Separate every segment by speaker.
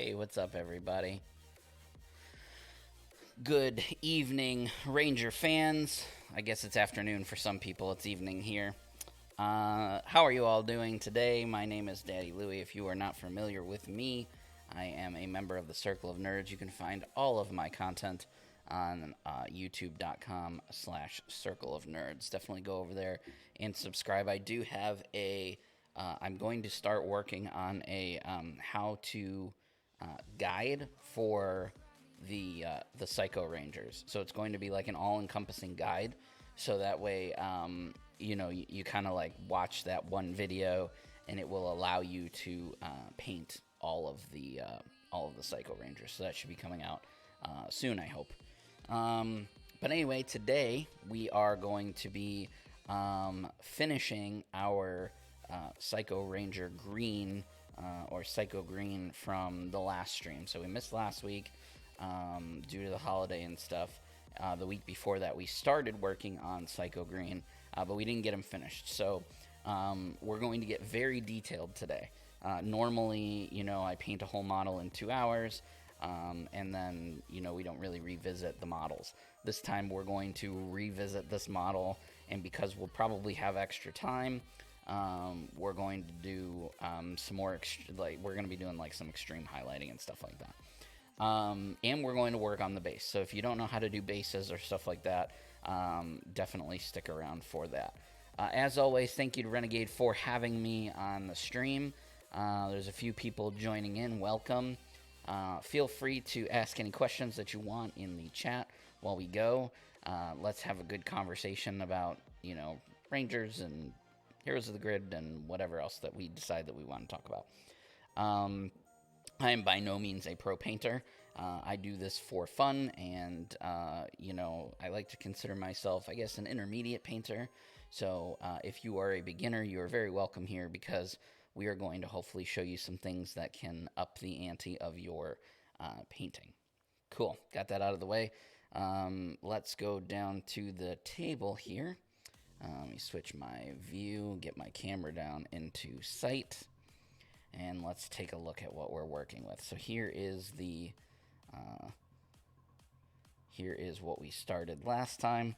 Speaker 1: Hey, what's up, everybody? Good evening, Ranger fans. I guess it's afternoon for some people, it's evening here. How are you all doing today? My name is Daddy Louie. If you are not familiar with me, I am a member of the Circle of Nerds. You can find all of my content on youtube.com/Circle of Nerds. Definitely go over there and subscribe. I do have I'm going to start working on a how to guide for the Psycho Rangers. So it's going to be like an all-encompassing guide. So that way, you kind of like watch that one video, and it will allow you to paint all of the Psycho Rangers. So that should be coming out soon, I hope. But anyway, today we are going to be finishing our Psycho Ranger Green or Psycho Green from the last stream. So we missed last week due to the holiday and stuff. The week before that, we started working on Psycho Green, but we didn't get him finished. So we're going to get very detailed today. Normally, I paint a whole model in 2 hours, and then, we don't really revisit the models. This time, we're going to revisit this model, and because we'll probably have extra time, we're going to do some more, we're going to be doing like some extreme highlighting and stuff like that. And we're going to work on the base. So if you don't know how to do bases or stuff like that, definitely stick around for that. As always, thank you to Renegade for having me on the stream. There's a few people joining in. Welcome. Feel free to ask any questions that you want in the chat while we go. Let's have a good conversation about, Rangers and Heroes of the Grid and whatever else that we decide that we want to talk about. I am by no means a pro painter. I do this for fun, and, I like to consider myself, I guess, an intermediate painter. So if you are a beginner, you are very welcome here, because we are going to hopefully show you some things that can up the ante of your painting. Cool. Got that out of the way. Let's go down to the table here. Let me switch my view, get my camera down into sight. And let's take a look at what we're working with. So here is what we started last time.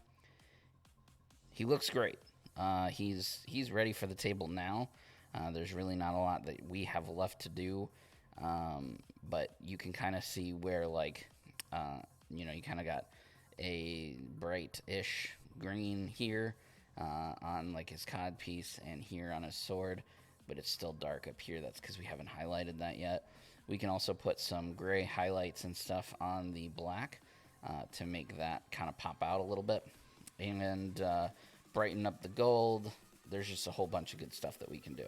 Speaker 1: He looks great. He's ready for the table now. There's really not a lot that we have left to do, but you can kind of see where, you kind of got a bright-ish green here on like his cod piece, and here on his sword. But it's still dark up here. That's because we haven't highlighted that yet. We can also put some gray highlights and stuff on the black to make that kind of pop out a little bit, and brighten up the gold. There's just a whole bunch of good stuff that we can do.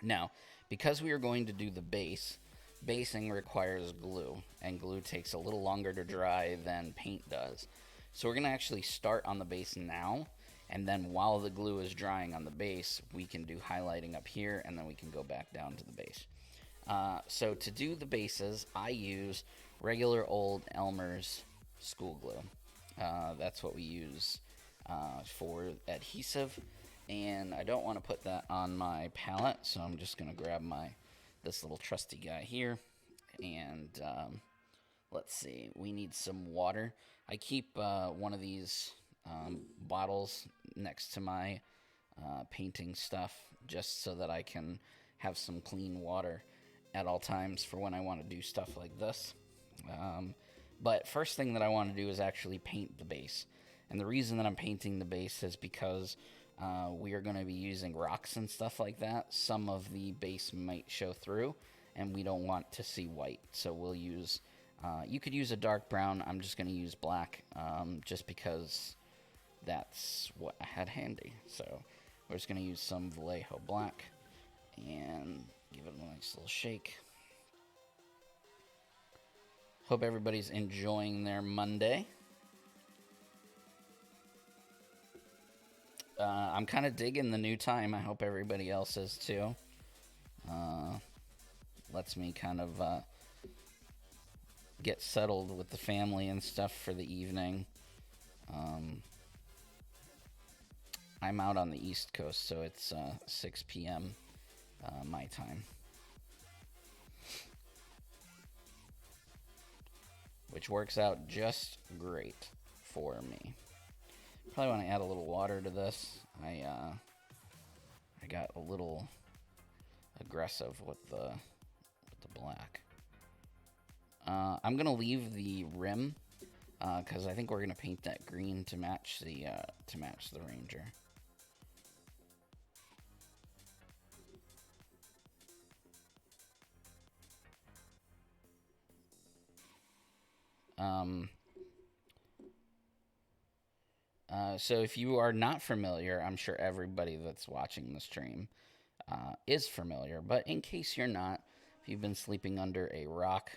Speaker 1: Now, because we are going to do the base, basing requires glue, and glue takes a little longer to dry than paint does. So we're going to actually start on the base now, and then while the glue is drying on the base, we can do highlighting up here, and then we can go back down to the base. So to do the bases, I use regular old Elmer's school glue. That's what we use for adhesive, and I don't want to put that on my palette, so I'm just going to grab this little trusty guy here, and let's see, we need some water. I keep one of these bottles next to my painting stuff, just so that I can have some clean water at all times for when I want to do stuff like this. But first thing that I want to do is actually paint the base. And the reason that I'm painting the base is because we are going to be using rocks and stuff like that. Some of the base might show through, and we don't want to see white. So we'll use, you could use a dark brown. I'm just going to use black, just because that's what I had handy. So we're just going to use some Vallejo black and give it a nice little shake. Hope everybody's enjoying their Monday. I'm kind of digging the new time. I hope everybody else is too. Lets me kind of get settled with the family and stuff for the evening. I'm out on the East Coast, so it's 6 p.m. My time. which works out just great for me. Probably want to add a little water to this. I got a little aggressive with the black. I'm gonna leave the rim because I think we're gonna paint that green to match the Ranger. So if you are not familiar, I'm sure everybody that's watching the stream is familiar. But in case you're not, if you've been sleeping under a rock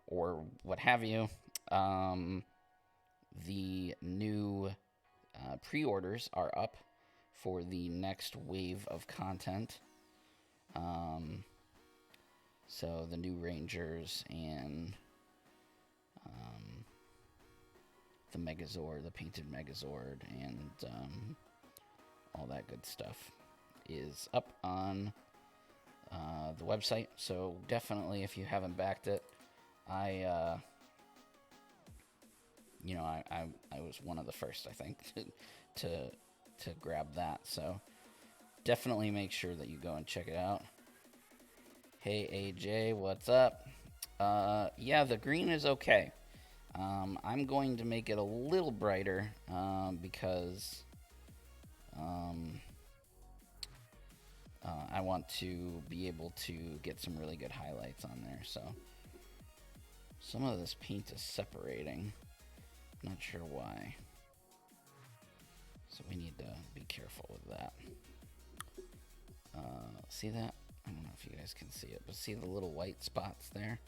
Speaker 1: or what have you, the new pre-orders are up for the next wave of content. So the new Rangers and the Megazord, the painted Megazord, and all that good stuff is up on the website. So definitely, if you haven't backed it, I was one of the first, I think, to grab that. So definitely make sure that you go and check it out. Hey AJ, what's up? Yeah, the green is okay. I'm going to make it a little brighter because I want to be able to get some really good highlights on there. So some of this paint is separating. Not sure why. So we need to be careful with that. See that? I don't know if you guys can see it, but see the little white spots there?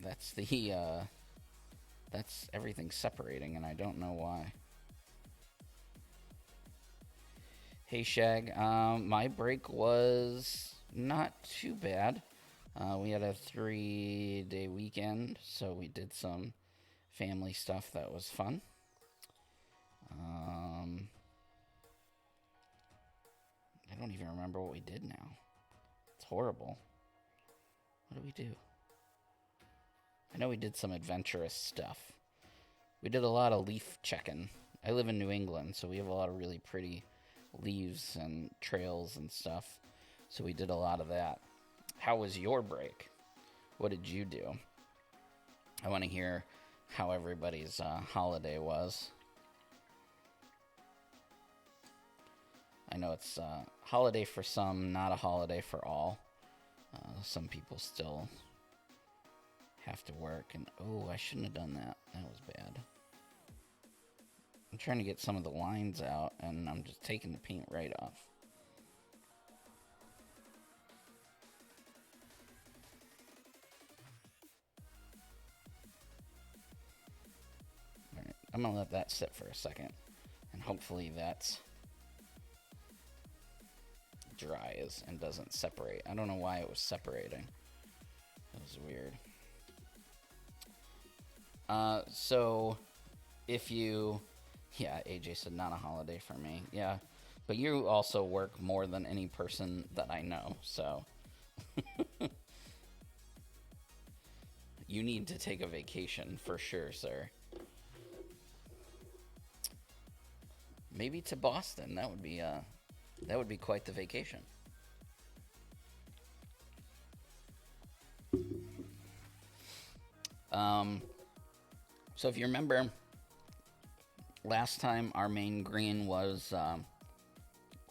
Speaker 1: That's the that's everything separating, and I don't know why. Hey Shag, my break was not too bad. We had a 3-day weekend, so we did some family stuff that was fun. I don't even remember what we did now. It's horrible. What did we do? I know we did some adventurous stuff. We did a lot of leaf checking. I live in New England, so we have a lot of really pretty leaves and trails and stuff. So we did a lot of that. How was your break? What did you do? I want to hear how everybody's holiday was. I know it's a holiday for some, not a holiday for all. Some people still have to work, and oh, I shouldn't have done that. That was bad. I'm trying to get some of the lines out, and I'm just taking the paint right off. All right, I'm gonna let that sit for a second, and hopefully that's dries and doesn't separate. I don't know why it was separating. That was weird. So if you, yeah, AJ said not a holiday for me. Yeah, but you also work more than any person that I know, so you need to take a vacation for sure, sir. Maybe to Boston. That would be quite the vacation. So if you remember, last time our main green was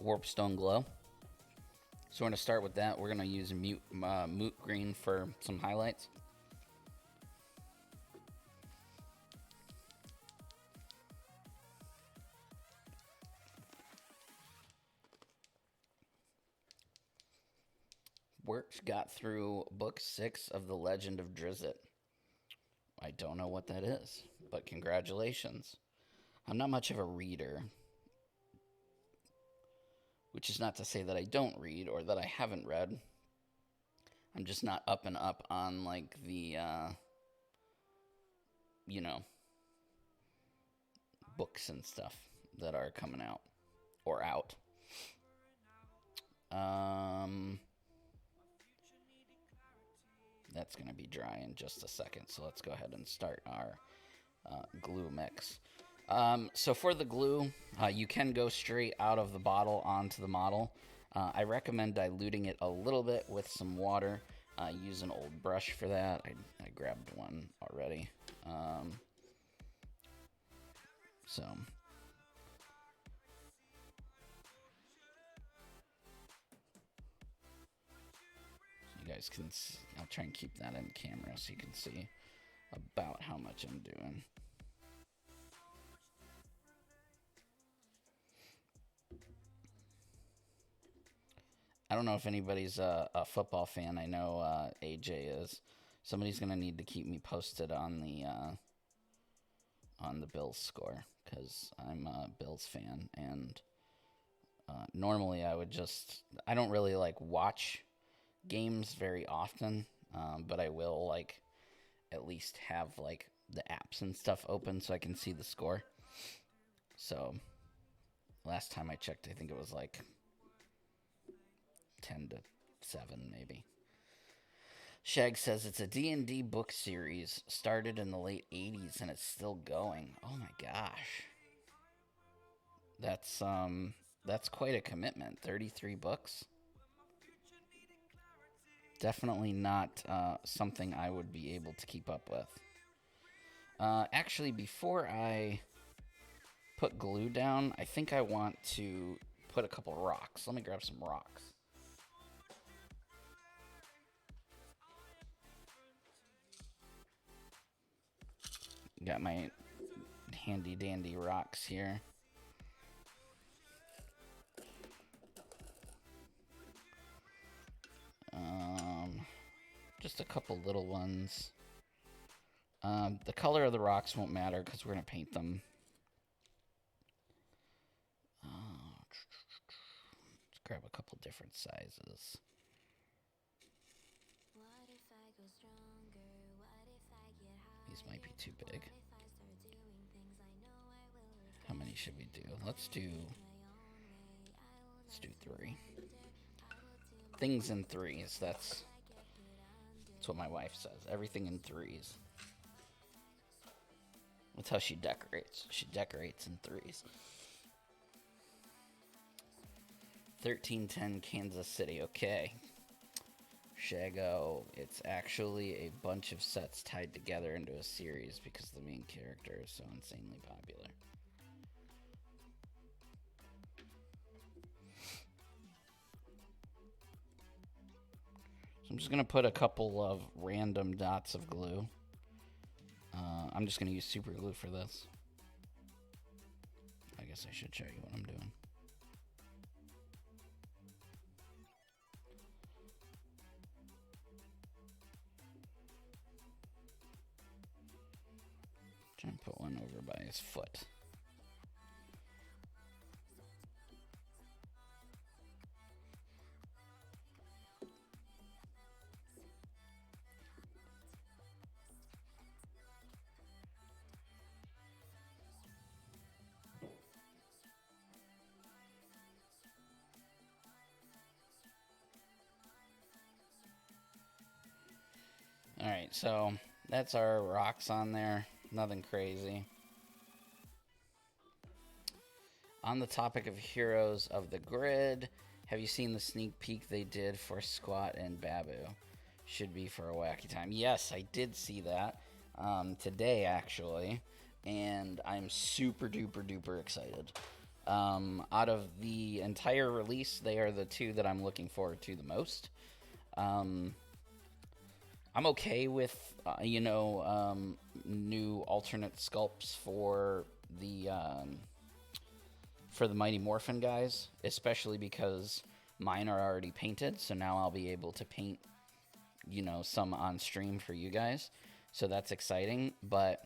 Speaker 1: Warpstone Glow. So we're going to start with that. We're going to use Moot Green for some highlights. Got through book 6 of The Legend of Drizzt. I don't know what that is, but congratulations. I'm not much of a reader, which is not to say that I don't read or that I haven't read. I'm just not up and up on like the books and stuff that are coming out or out. that's going to be dry in just a second. So let's go ahead and start our glue mix. So for the glue, you can go straight out of the bottle onto the model. I recommend diluting it a little bit with some water. Use an old brush for that. I grabbed one already. So you guys can see, I'll try and keep that in camera so you can see about how much I'm doing. I don't know if anybody's a football fan. I know AJ is. Somebody's gonna need to keep me posted on the Bills score, because I'm a Bills fan, and normally I don't really like watch games very often, but I will like at least have like the apps and stuff open so I can see the score. So last time I checked, I think it was like 10-7 maybe. Shag says it's a D&D book series, started in the late 80s and it's still going. Oh my gosh. That's quite a commitment. 33 books. Definitely not something I would be able to keep up with. Actually, before I put glue down, I think I want to put a couple rocks. Let me grab some rocks. Got my handy dandy rocks here. Just a couple little ones. The color of the rocks won't matter because we're going to paint them. Let's grab a couple different sizes. These might be too big. How many should we do? Let's do 3. Things in threes. That's what my wife says. Everything in threes. That's how she decorates. She decorates in threes. 1310 Kansas City. Okay. Shago. It's actually a bunch of sets tied together into a series because the main character is so insanely popular. So I'm just going to put a couple of random dots of glue. I'm just going to use super glue for this. I guess I should show you what I'm doing. Try and put one over by his foot. Alright, so that's our rocks on there. Nothing crazy. On the topic of heroes of the grid, have you seen the sneak peek they did for Squat and Babu? Should be for a wacky time. Yes, I did see that today, actually, and I'm super duper duper excited. Out of the entire release, they are the two that I'm looking forward to the most. I'm okay with, new alternate sculpts for the Mighty Morphin guys, especially because mine are already painted, so now I'll be able to paint, some on stream for you guys. So that's exciting, but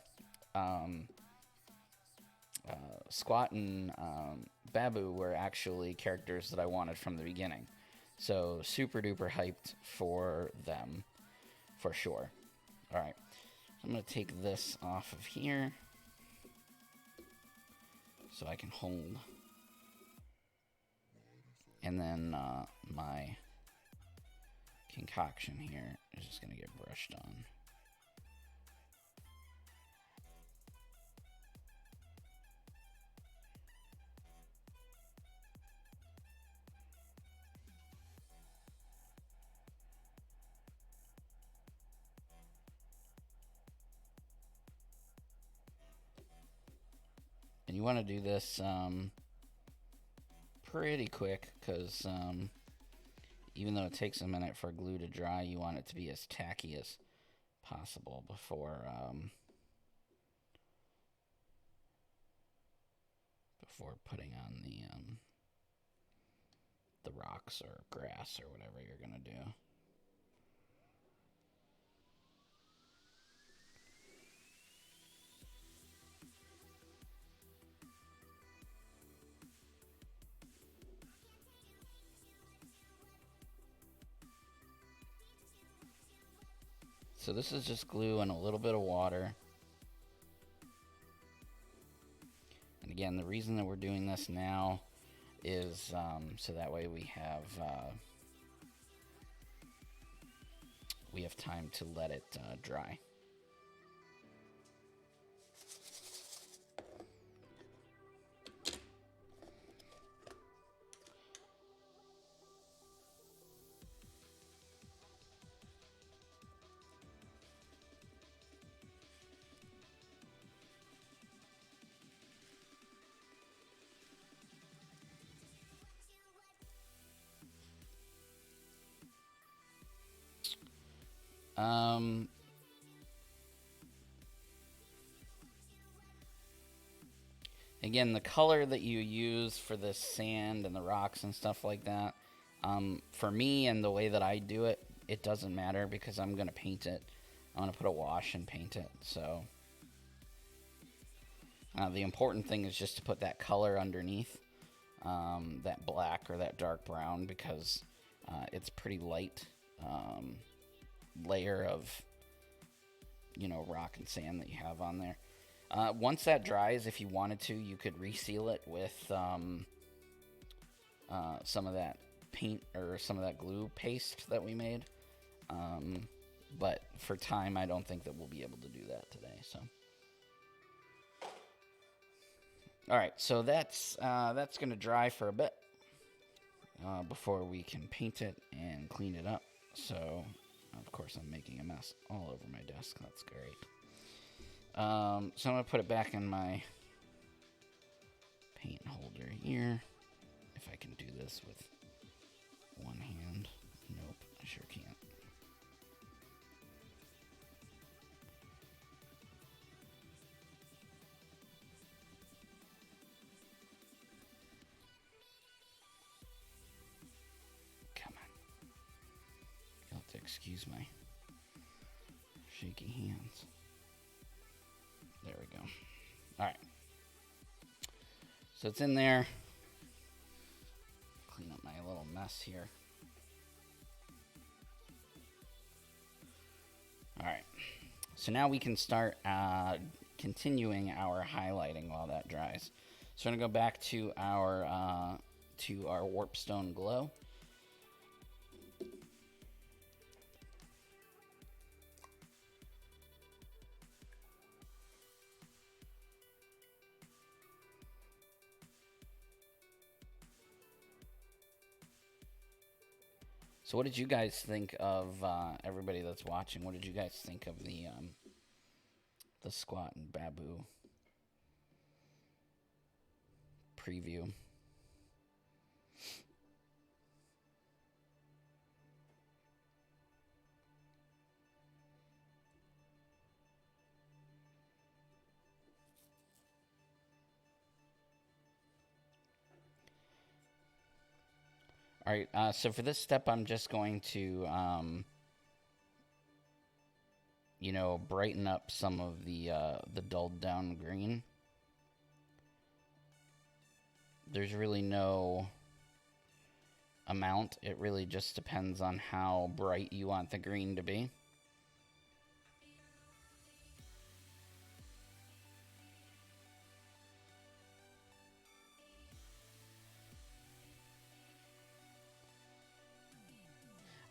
Speaker 1: Squat and Babu were actually characters that I wanted from the beginning. So super duper hyped for them. For sure. Alright. So I'm going to take this off of here so I can hold. And then my concoction here is just going to get brushed on. And you want to do this pretty quick because even though it takes a minute for glue to dry, you want it to be as tacky as possible before putting on the rocks or grass or whatever you're going to do. So this is just glue and a little bit of water. And again, the reason that we're doing this now is so that way we have time to let it dry. Again, the color that you use for the sand and the rocks and stuff like that, for me and the way that I do it, it doesn't matter because I'm going to paint it. I'm going to put a wash and paint it. So the important thing is just to put that color underneath, that black or that dark brown, because it's pretty light layer of, rock and sand that you have on there. Once that dries, if you wanted to, you could reseal it with some of that paint or some of that glue paste that we made. But for time, I don't think that we'll be able to do that today. So, all right, so that's going to dry for a bit before we can paint it and clean it up. So, of course, I'm making a mess all over my desk. That's great. So I'm going to put it back in my paint holder here. If I can do this with one hand. Nope, I sure can't. Come on. You'll have to excuse my shaky hands. There we go. All right. So it's in there. Clean up my little mess here. All right. So now we can start continuing our highlighting while that dries. So I'm going to go back to our Warpstone Glow. So what did you guys think of, everybody that's watching, what did you guys think of the Squat and Babu preview? All right, so for this step, I'm just going to, brighten up some of the dulled down green. There's really no amount. It really just depends on how bright you want the green to be.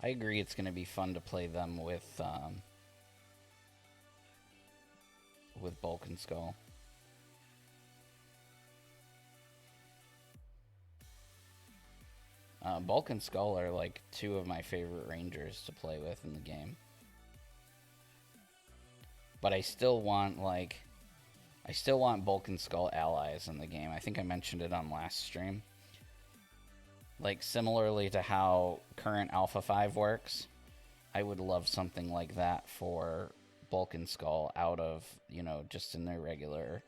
Speaker 1: I agree it's going to be fun to play them with Bulk and Skull. Bulk and Skull are like two of my favorite rangers to play with in the game. But I still want Bulk and Skull allies in the game. I think I mentioned it on last stream. Like, similarly to how current Alpha 5 works, I would love something like that for Bulk and Skull out of, you know, just in their regular,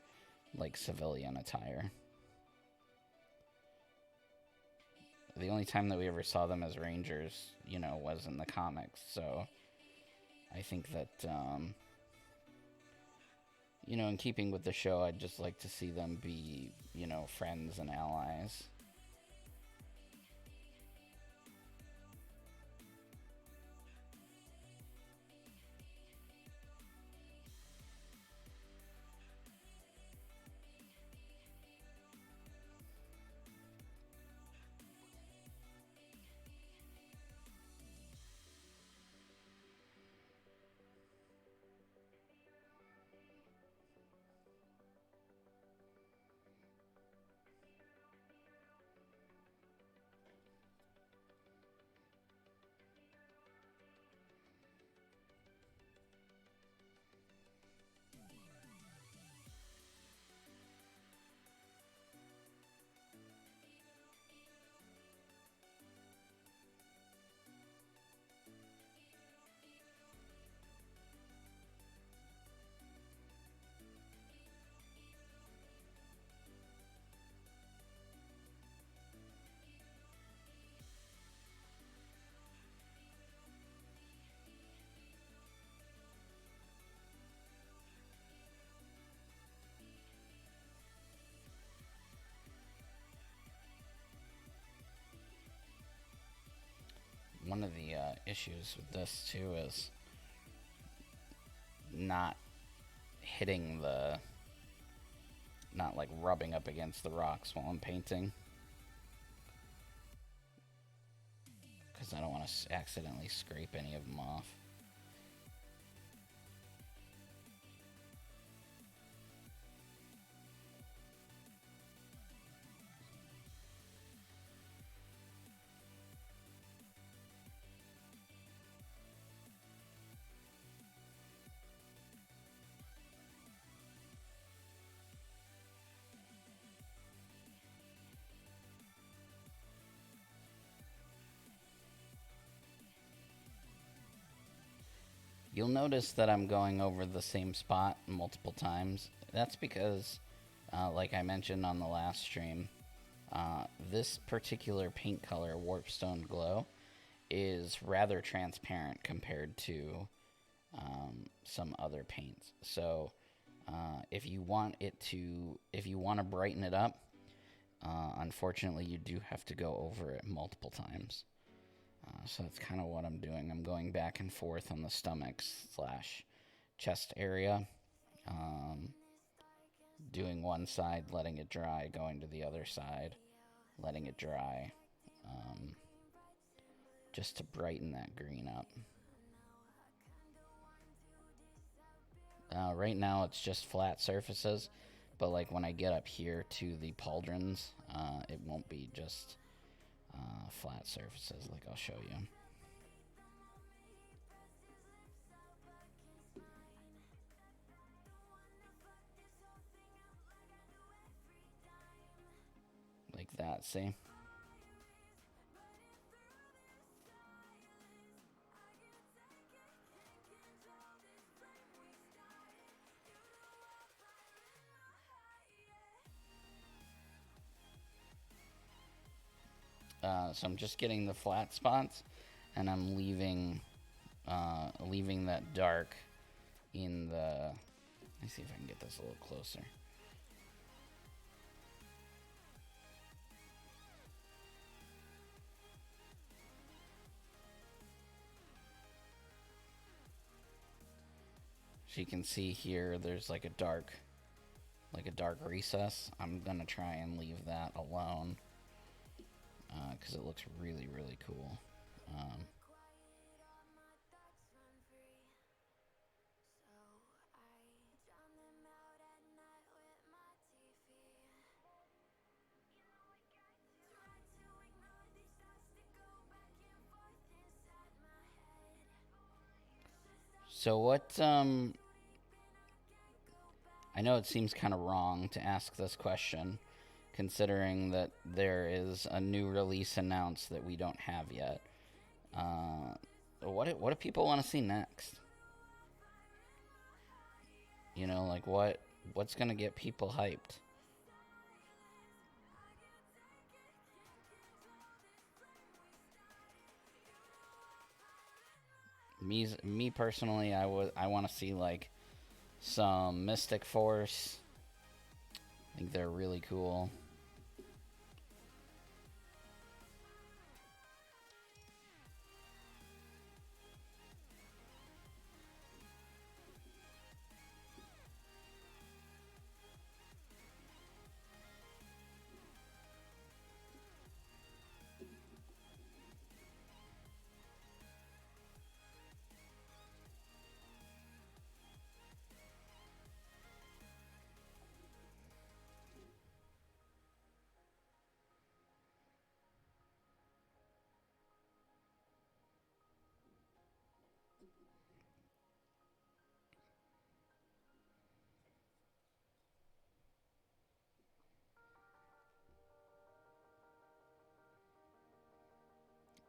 Speaker 1: like, civilian attire. The only time that we ever saw them as Rangers, you know, was in the comics, so I think that, you know, in keeping with the show, I'd just like to see them be, you know, friends and allies. One of the issues with this, too, is not hitting the... not, like, rubbing up against the rocks while I'm painting. Because I don't want to accidentally scrape any of them off. You'll notice that I'm going over the same spot multiple times. That's because, like I mentioned on the last stream, this particular paint color, Warpstone Glow, is rather transparent compared to some other paints. So if you want to brighten it up, unfortunately you do have to go over it multiple times. So that's kind of what I'm doing. I'm going back and forth on the stomach/chest area. Doing one side, letting it dry, going to the other side, letting it dry. Just to brighten that green up. Right now it's just flat surfaces, but like when I get up here to the pauldrons, it won't be just flat surfaces, like I'll show you. Like that, see? So I'm just getting the flat spots, and I'm leaving that dark in the... Let me see if I can get this a little closer. So you can see here, there's like a dark recess. I'm gonna try and leave that alone, because it looks really, really cool. So what, I know it seems kind of wrong to ask this question, considering that there is a new release announced that we don't have yet. What do people want to see next? You know, like what's gonna get people hyped? Me personally, I want to see like some Mystic Force. I think they're really cool.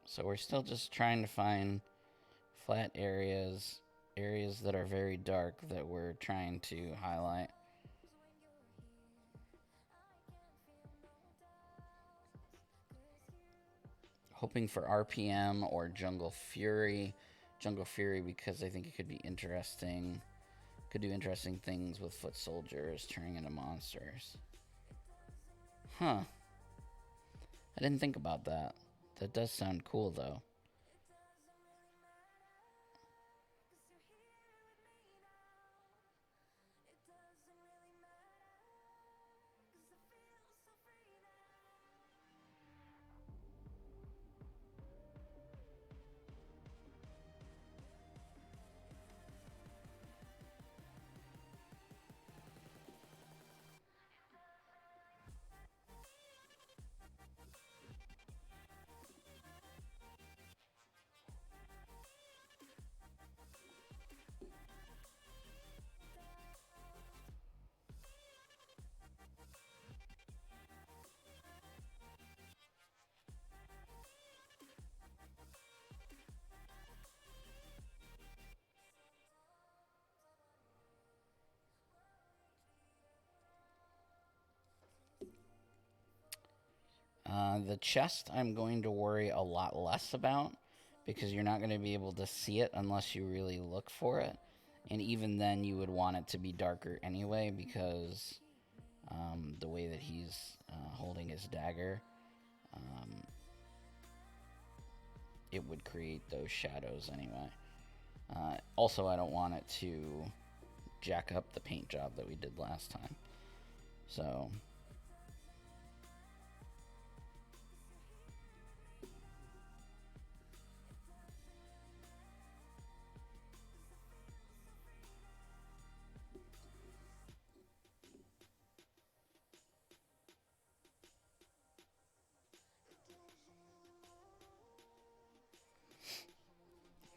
Speaker 1: So we're still just trying to find flat areas, areas that are very dark that we're trying to highlight. Hoping for RPM or Jungle Fury. Jungle Fury because I think it could be interesting. Could do interesting things with foot soldiers turning into monsters. Huh. I didn't think about that. That does sound cool though. The chest I'm going to worry a lot less about because you're not going to be able to see it unless you really look for it. And even then, you would want it to be darker anyway because the way that he's holding his dagger, it would create those shadows anyway. Also, I don't want it to jack up the paint job that we did last time. So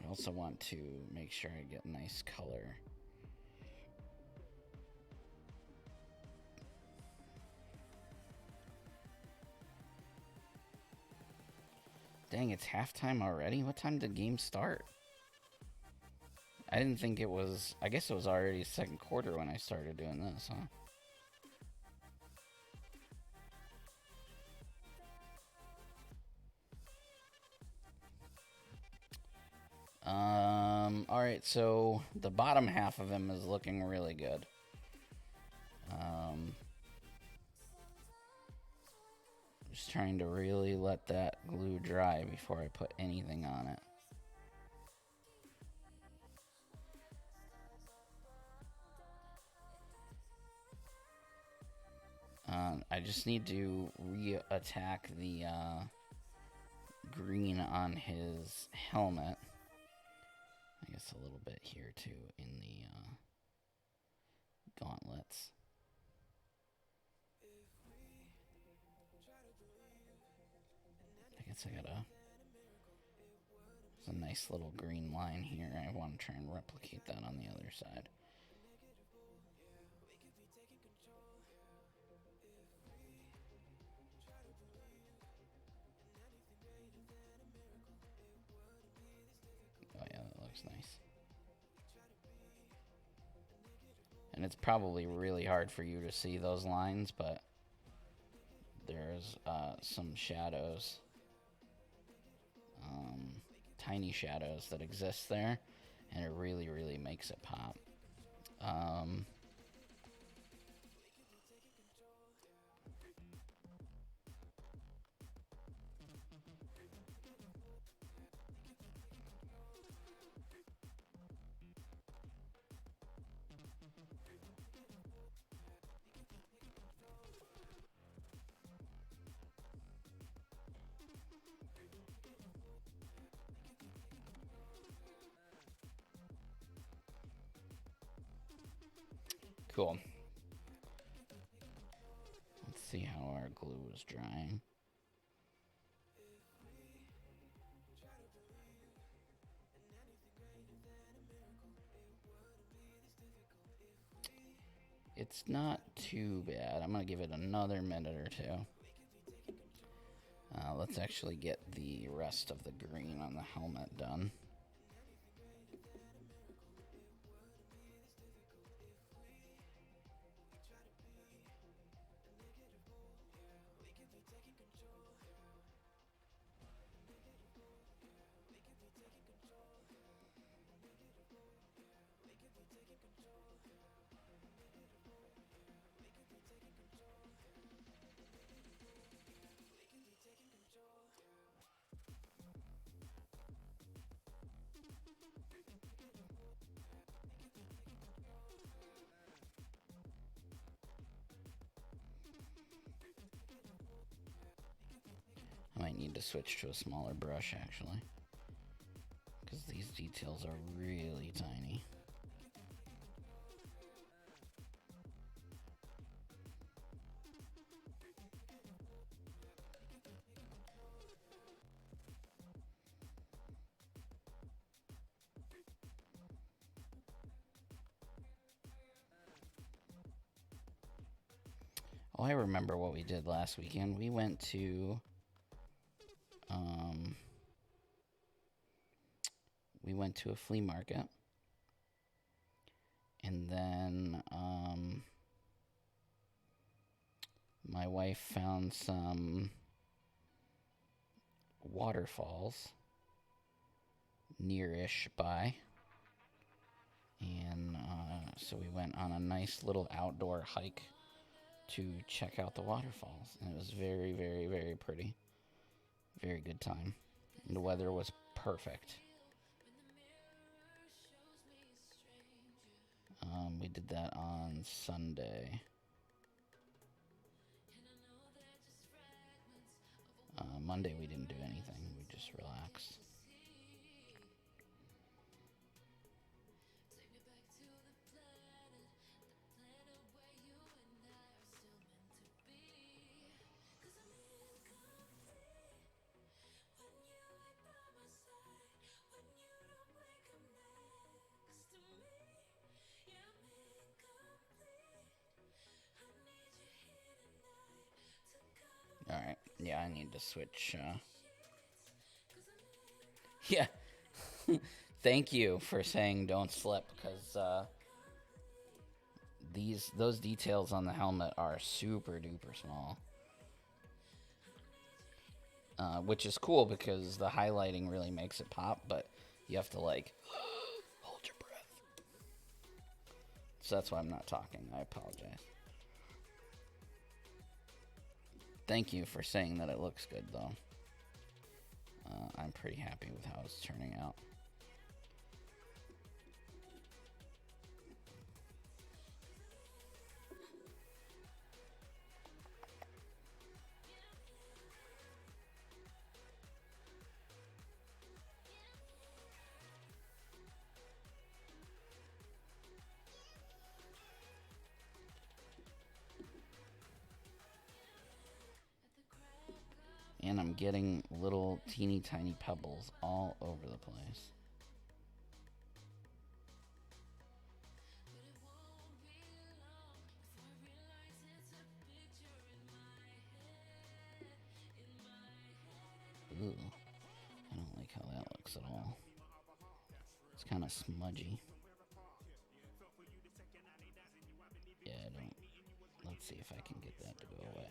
Speaker 1: I also want to make sure I get nice color. Dang, it's halftime already? What time did the game start? I didn't think it was... I guess it was already second quarter when I started doing this, huh? Alright, so the bottom half of him is looking really good. Just trying to really let that glue dry before I put anything on it. I just need to re-attack the green on his helmet. I guess a little bit here too in the gauntlets. I guess I gotta There's a nice little green line here. I want to try and replicate that on the other side. Oh yeah, that looks nice. And it's probably really hard for you to see those lines, but there's some shadows, tiny shadows that exist there, and it really, really makes it pop. Cool. Let's see how our glue is drying. It's not too bad. I'm going to give it another minute or two. Let's actually get the rest of the green on the helmet done. I might need to switch to a smaller brush, actually, because these details are really tiny. Oh, I remember what we did last weekend. We went to a flea market, and then my wife found some waterfalls near-ish by, and so we went on a nice little outdoor hike to check out the waterfalls, and it was very, very, very pretty. Very good time. And the weather was perfect. We did that on Sunday. Monday we didn't do anything. We just relaxed. Alright, yeah, I need to switch. Yeah, thank you for saying don't slip, because those details on the helmet are super duper small. Which is cool because the highlighting really makes it pop, but you have to, like, hold your breath. So that's why I'm not talking. I apologize. Thank you for saying that it looks good, though. I'm pretty happy with how it's turning out. And I'm getting little teeny tiny pebbles all over the place. Ooh, I don't like how that looks at all. It's kind of smudgy. Yeah, I don't. Let's see if I can get that to go away.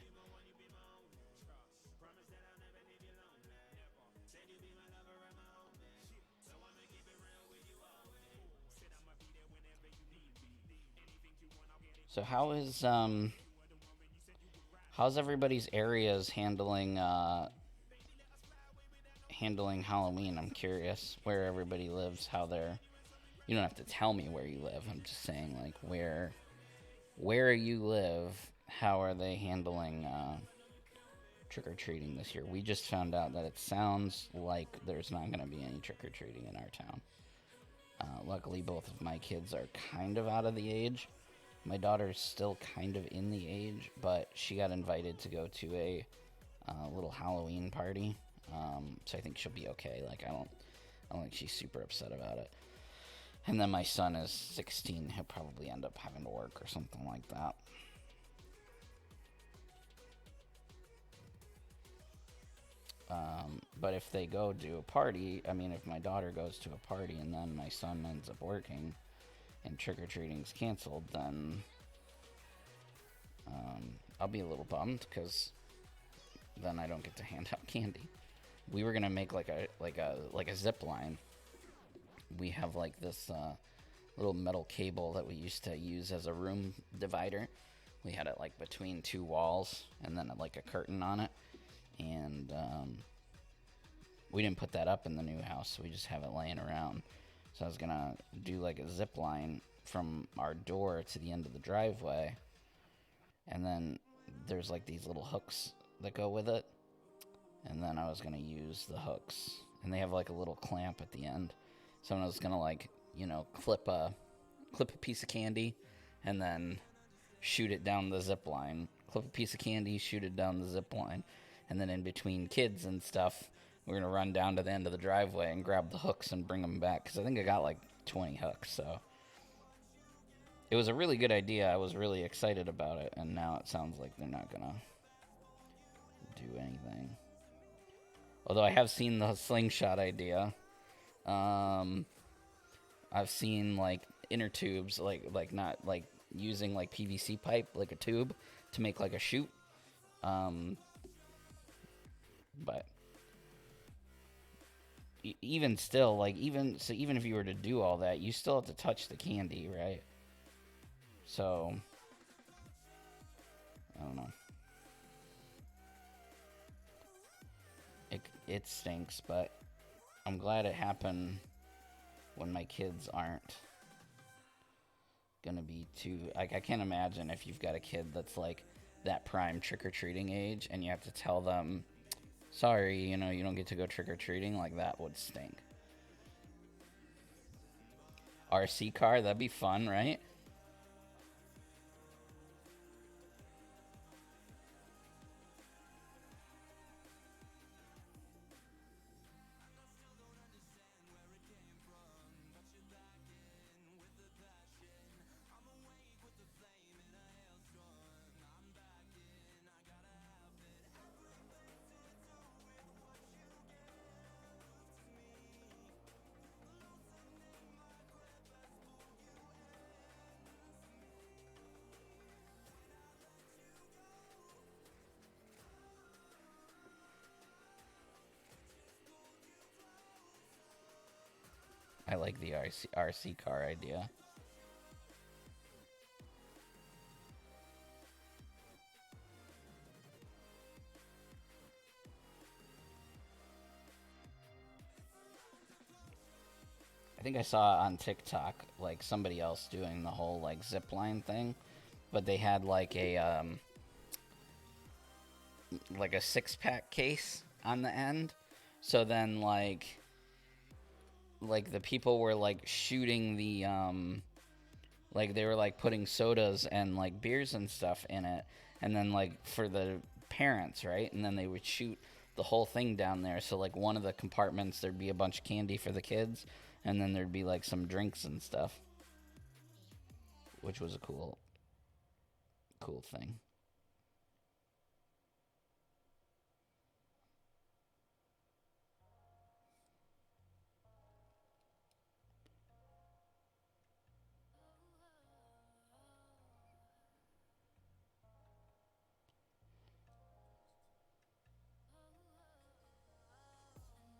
Speaker 1: So how's everybody's areas handling Halloween? I'm curious where everybody lives, how they're. You don't have to tell me where you live. I'm just saying, like, where you live, how are they handling trick-or-treating this year? We just found out that it sounds like there's not going to be any trick-or-treating in our town. Luckily, both of my kids are kind of out of the age. My daughter's still kind of in the age, but she got invited to go to a little Halloween party. So I think she'll be okay. Like, I don't think she's super upset about it. And then my son is 16. He'll probably end up having to work or something like that. But if they go do a party, I mean, if my daughter goes to a party and then my son ends up working and trick-or-treating's canceled, then I'll be a little bummed because then I don't get to hand out candy. We were gonna make like a zip line. We have like this little metal cable that we used to use as a room divider. We had it like between two walls and then like a curtain on it. And we didn't put that up in the new house, so we just have it laying around. So I was gonna do like a zip line from our door to the end of the driveway, and then there's like these little hooks that go with it, and then I was gonna use the hooks, and they have like a little clamp at the end. So I was gonna like, you know, clip a piece of candy, and then shoot it down the zip line. Clip a piece of candy, shoot it down the zip line. And then in between kids and stuff, we're going to run down to the end of the driveway and grab the hooks and bring them back. Because I think I got like 20 hooks. So it was a really good idea. I was really excited about it. And now it sounds like they're not going to do anything. Although I have seen the slingshot idea. I've seen like inner tubes, like not like using like PVC pipe, like a tube to make like a chute. But even still, like even if you were to do all that, you still have to touch the candy, right? So I don't know. It stinks, but I'm glad it happened when my kids aren't gonna be too. Like, I can't imagine if you've got a kid that's like that prime trick-or-treating age and you have to tell them, sorry, you know, you don't get to go trick-or-treating. Like, that would stink. RC car, that'd be fun, right? I like the RC car idea. I think I saw on TikTok like somebody else doing the whole like zip line thing, but they had like a 6-pack case on the end. So then like the people were like shooting the like they were like putting sodas and like beers and stuff in it, and then like for the parents, right? And then they would shoot the whole thing down there. So like one of the compartments, there'd be a bunch of candy for the kids, and then there'd be like some drinks and stuff, which was a cool thing.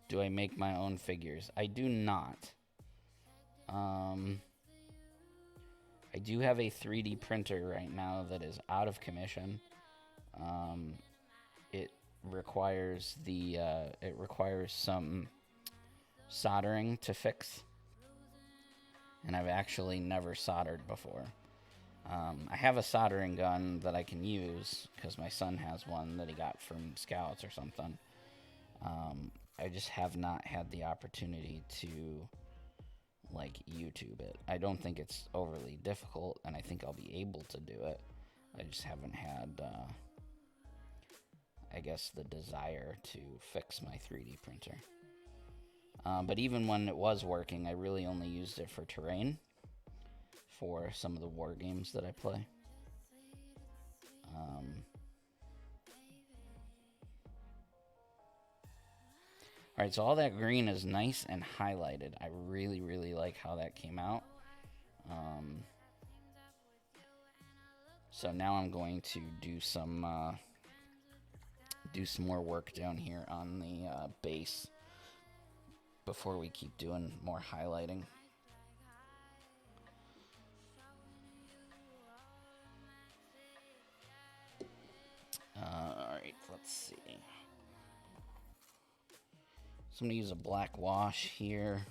Speaker 1: Do I make my own figures? I do not. I do have a 3D printer right now that is out of commission. It requires some soldering to fix, and I've actually never soldered before. I have a soldering gun that I can use because my son has one that he got from Scouts or something. I just have not had the opportunity to like YouTube it. I don't think it's overly difficult, and I think I'll be able to do it. I just haven't had, I guess, the desire to fix my 3D printer. But even when it was working, I really only used it for terrain, for some of the war games that I play. Alright, so all that green is nice and highlighted. I really, really like how that came out. So now I'm going to do some more work down here on the base before we keep doing more highlighting. Alright, let's see. So I'm going to use a black wash here.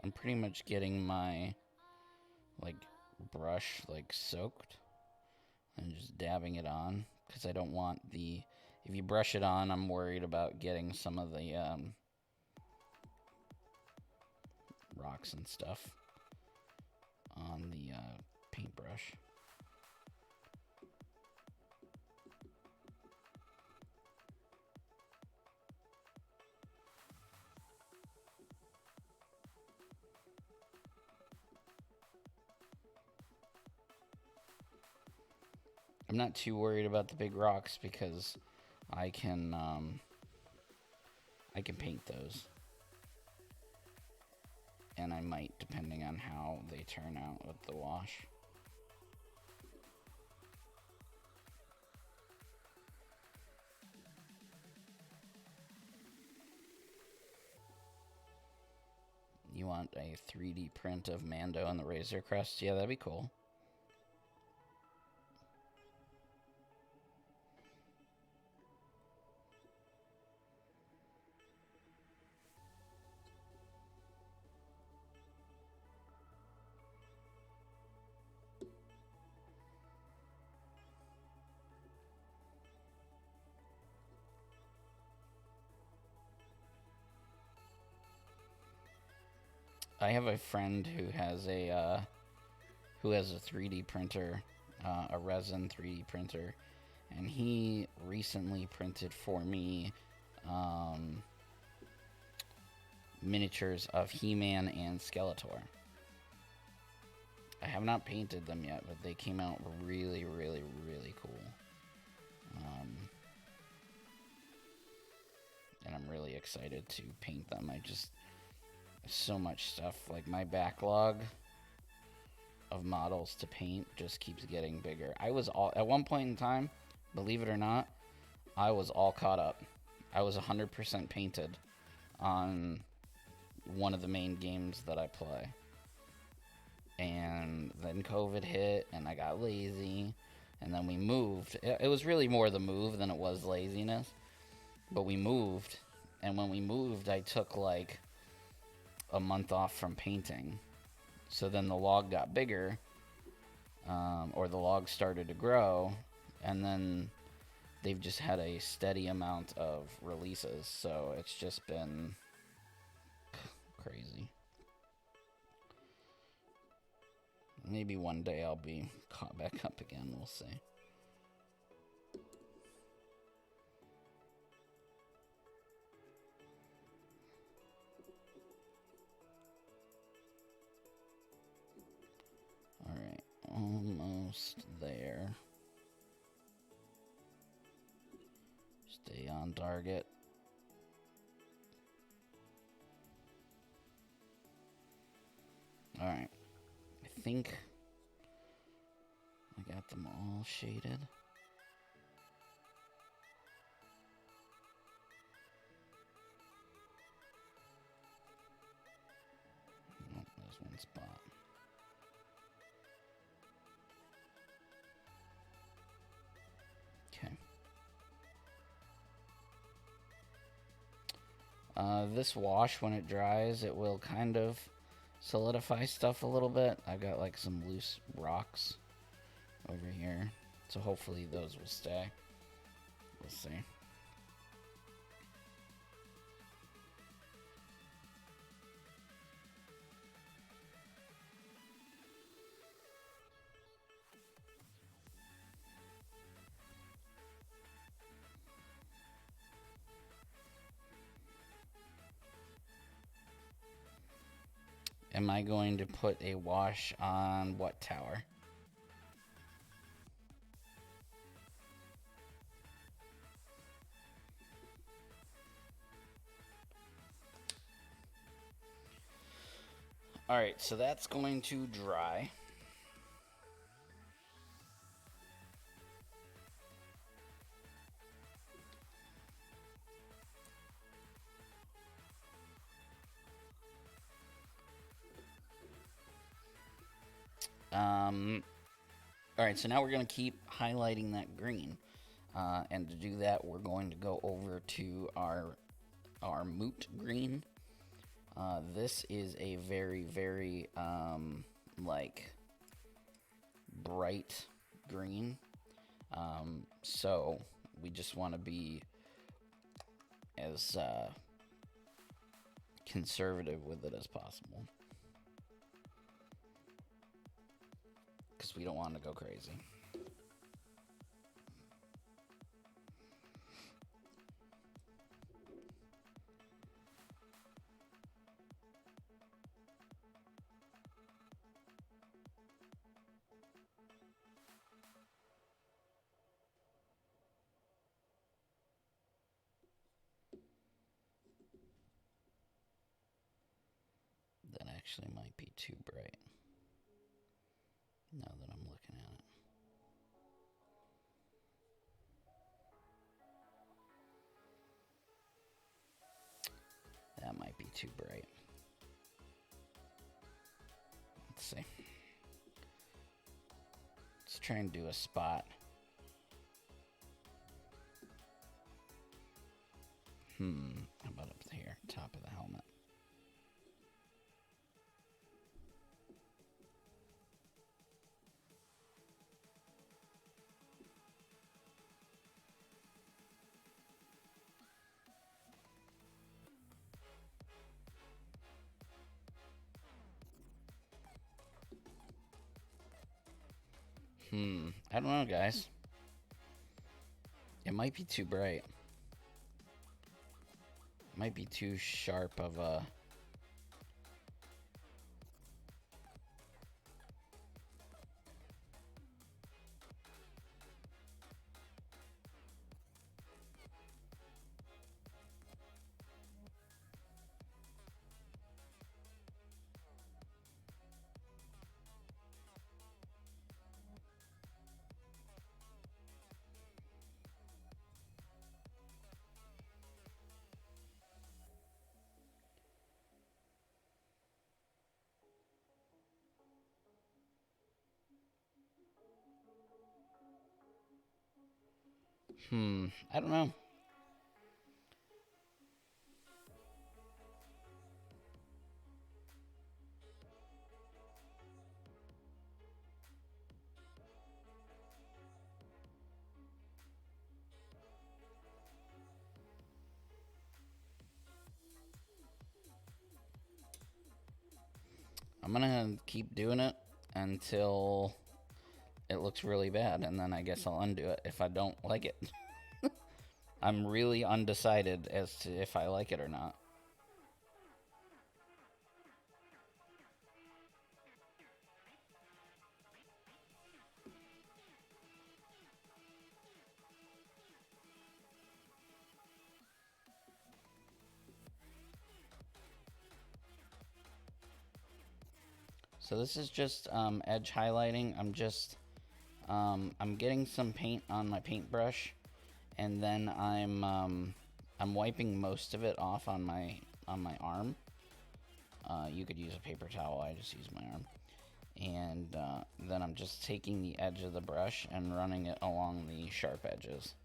Speaker 1: I'm pretty much getting my brush soaked and just dabbing it on, because I don't want if you brush it on, I'm worried about getting some of the rocks and stuff on the paintbrush. I'm not too worried about the big rocks because I can paint those, and I might, depending on how they turn out with the wash. You want a 3D print of Mando and the Razor Crest? Yeah, that'd be cool. I have a friend who has a 3D printer, a resin 3D printer, and he recently printed for me miniatures of He-Man and Skeletor. I have not painted them yet, but they came out really, really, really cool. And I'm really excited to paint them. So much stuff. Like, my backlog of models to paint just keeps getting bigger. At one point in time, believe it or not, I was all caught up. I was 100% painted on one of the main games that I play. And then COVID hit, and I got lazy, and then we moved. It was really more the move than it was laziness, but we moved, and when we moved, I took like a month off from painting. So then the log got bigger, or the log started to grow, and then they've just had a steady amount of releases, so it's just been crazy. Maybe one day I'll be caught back up again, we'll see. Alright, almost there. Stay on target. Alright. I think I got them all shaded. Oh, there's one spot. Okay. This wash, when it dries, it will kind of solidify stuff a little bit. I've got like some loose rocks over here, so hopefully those will stay. We'll see. Am I going to put a wash on what tower? Alright, so that's going to dry. Alright, so now we're going to keep highlighting that green. And to do that, we're going to go over to our moot green. This is a very, very, like, bright green. So we just want to be as conservative with it as possible, because we don't want to go crazy. That actually might be too bright, now that I'm looking at it. That might be too bright. Let's see. Let's try and do a spot. How about up here, top of the helmet? I don't know, guys. It might be too bright. Might be too sharp of a... I don't know. I'm gonna keep doing it until it looks really bad, and then I guess I'll undo it if I don't like it. I'm really undecided as to if I like it or not. So this is just edge highlighting. I'm getting some paint on my paintbrush, and then I'm wiping most of it off on my arm. You could use a paper towel. I just use my arm, and then I'm just taking the edge of the brush and running it along the sharp edges.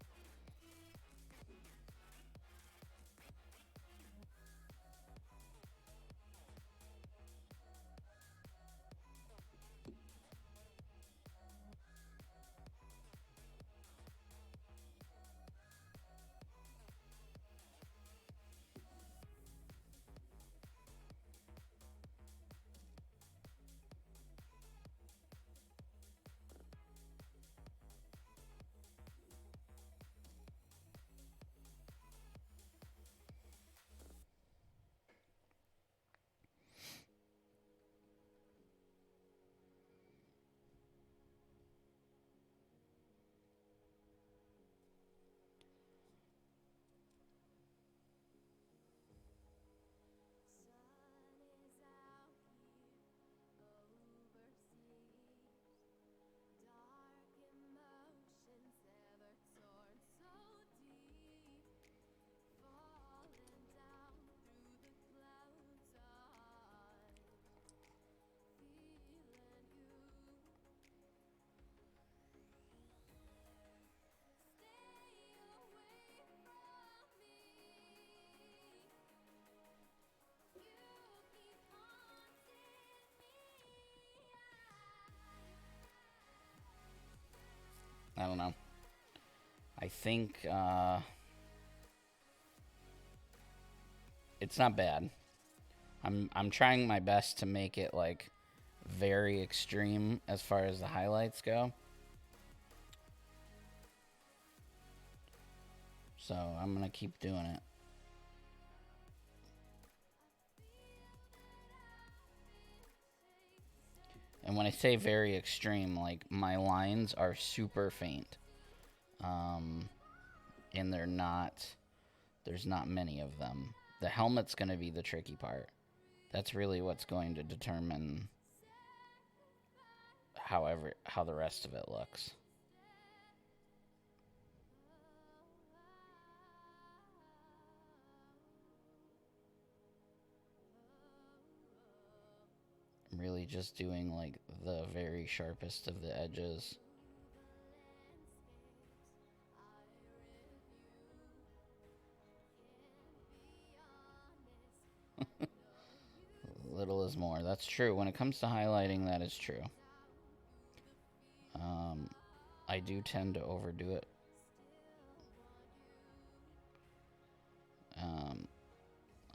Speaker 1: I don't know. I think it's not bad. I'm trying my best to make it like very extreme as far as the highlights go. So I'm gonna keep doing it. And when I say very extreme, like my lines are super faint. And there's not many of them. The helmet's gonna be the tricky part. That's really what's going to determine how the rest of it looks. I'm really just doing like the very sharpest of the edges. Little is more. That's true. When it comes to highlighting, that is true. I do tend to overdo it.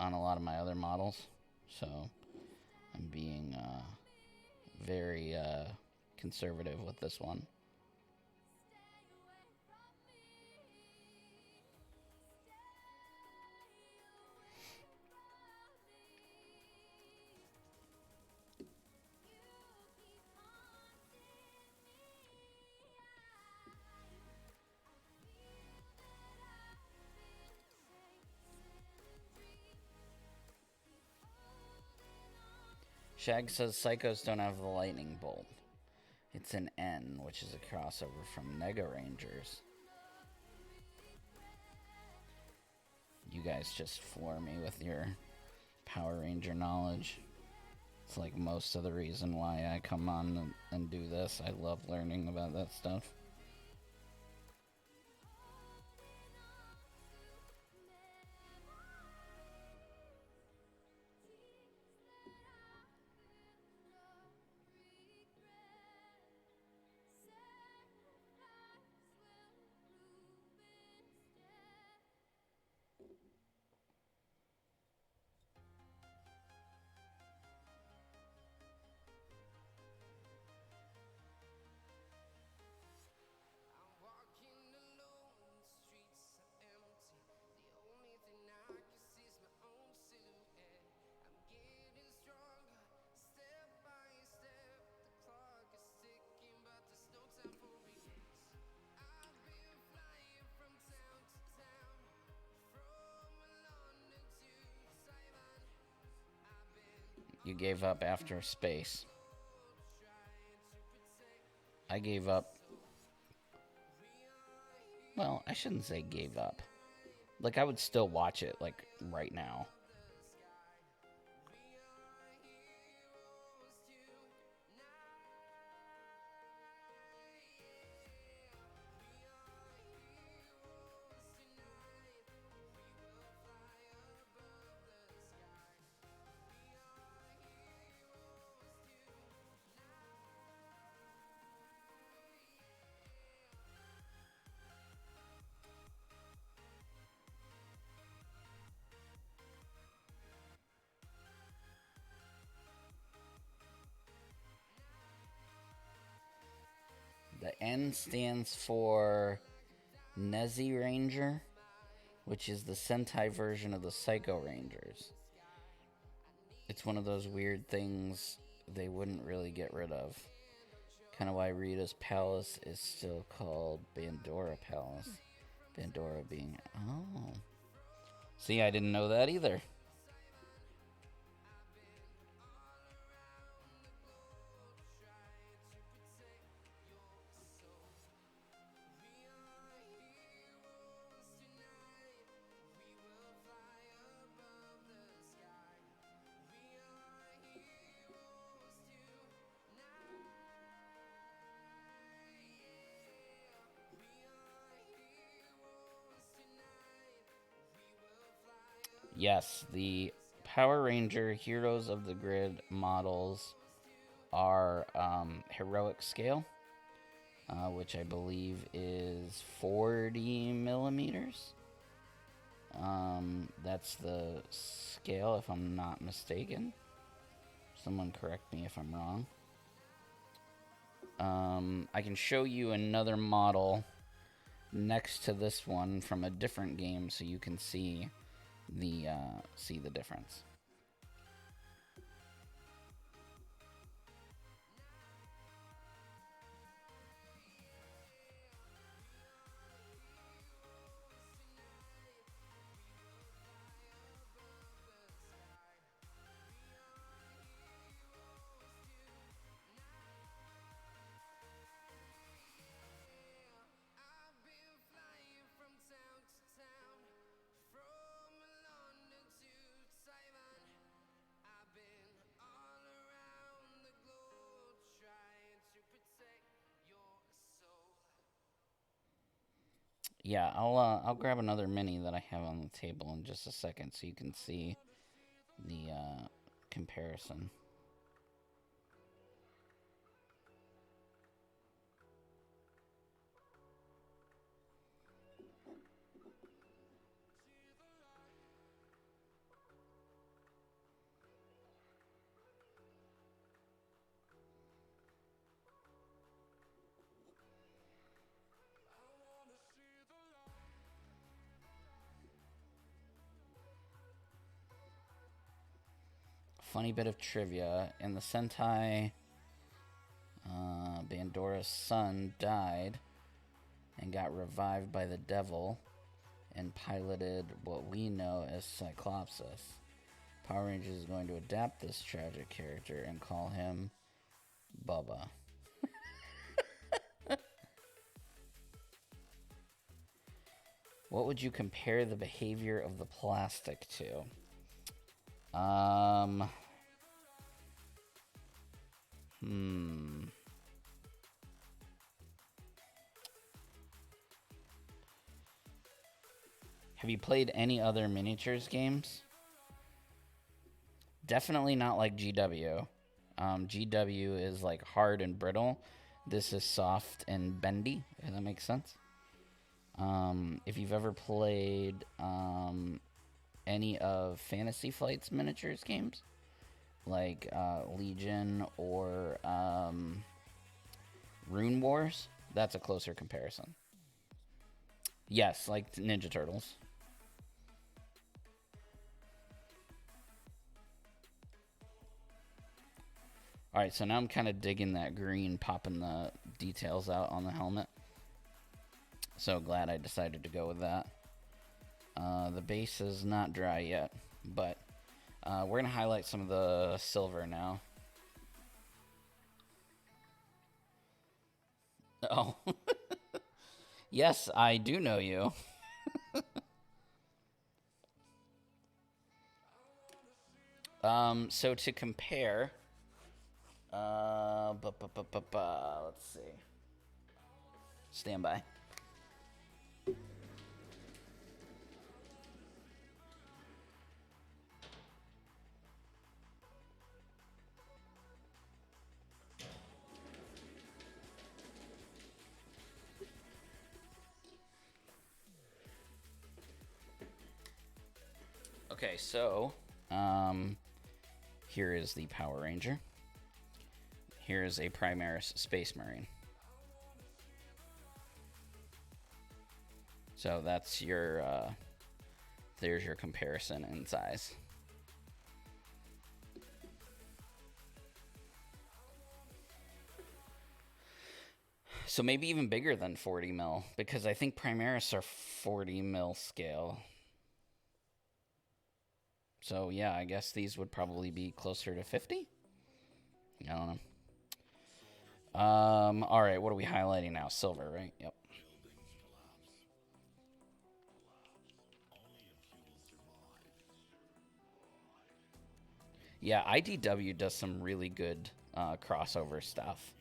Speaker 1: On a lot of my other models. So I'm being very conservative with this one. Shag says Psychos don't have the lightning bolt. It's an N, which is a crossover from Nega Rangers. You guys just floor me with your Power Ranger knowledge. It's like most of the reason why I come on and do this. I love learning about that stuff. You gave up after space. I gave up. Well, I shouldn't say gave up. Like, I would still watch it, like, right now. The N stands for Nezi Ranger, which is the Sentai version of the Psycho Rangers. It's one of those weird things they wouldn't really get rid of. Kind of why Rita's Palace is still called Bandora Palace. Bandora being... Oh. See, I didn't know that either. Yes, the Power Ranger Heroes of the Grid models are heroic scale, which I believe is 40 millimeters. That's the scale, if I'm not mistaken. Someone correct me if I'm wrong. I can show you another model next to this one from a different game so you can see the difference. Yeah, I'll grab another mini that I have on the table in just a second so you can see the comparison. Funny bit of trivia, in the Sentai, Bandora's son died and got revived by the devil and piloted what we know as Cyclopsis. Power Rangers is going to adapt this tragic character and call him Bubba. What would you compare the behavior of the plastic to? Have you played any other miniatures games? Definitely not like GW. GW is like hard and brittle. This is soft and bendy, if that makes sense. If you've ever played any of Fantasy Flight's miniatures games, like Legion or Rune Wars, that's a closer comparison. Yes, like Ninja Turtles. Alright, so now I'm kind of digging that green, popping the details out on the helmet. So glad I decided to go with that. The base is not dry yet, but We're going to highlight some of the silver now. Oh. Yes, I do know you. So to compare, let's see. Stand by. Okay, so here is the Power Ranger. Here is a Primaris Space Marine. So that's your, there's your comparison in size. So maybe even bigger than 40 mil, because I think Primaris are 40 mil scale. So yeah, I guess these would probably be closer to 50? I don't know. All right, what are we highlighting now? Silver, right? Yep. Yeah, IDW does some really good crossover stuff.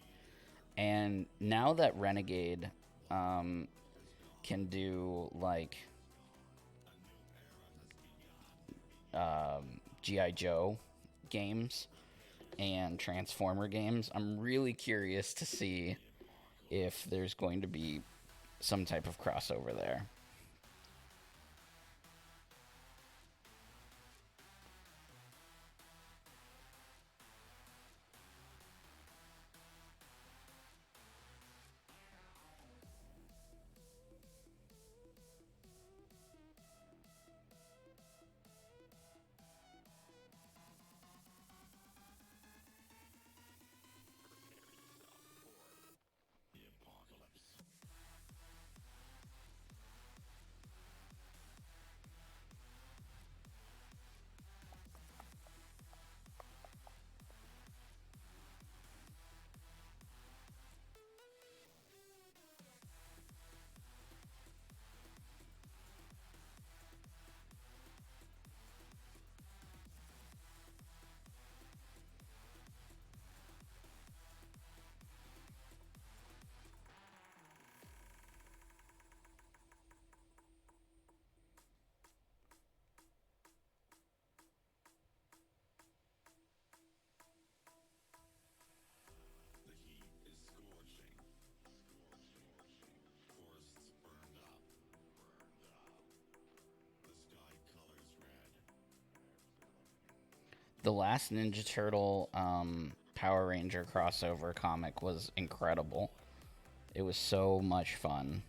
Speaker 1: And now that Renegade can do, like, G.I. Joe games and Transformer games, I'm really curious to see if there's going to be some type of crossover there. The last Ninja Turtle Power Ranger crossover comic was incredible. It was so much fun.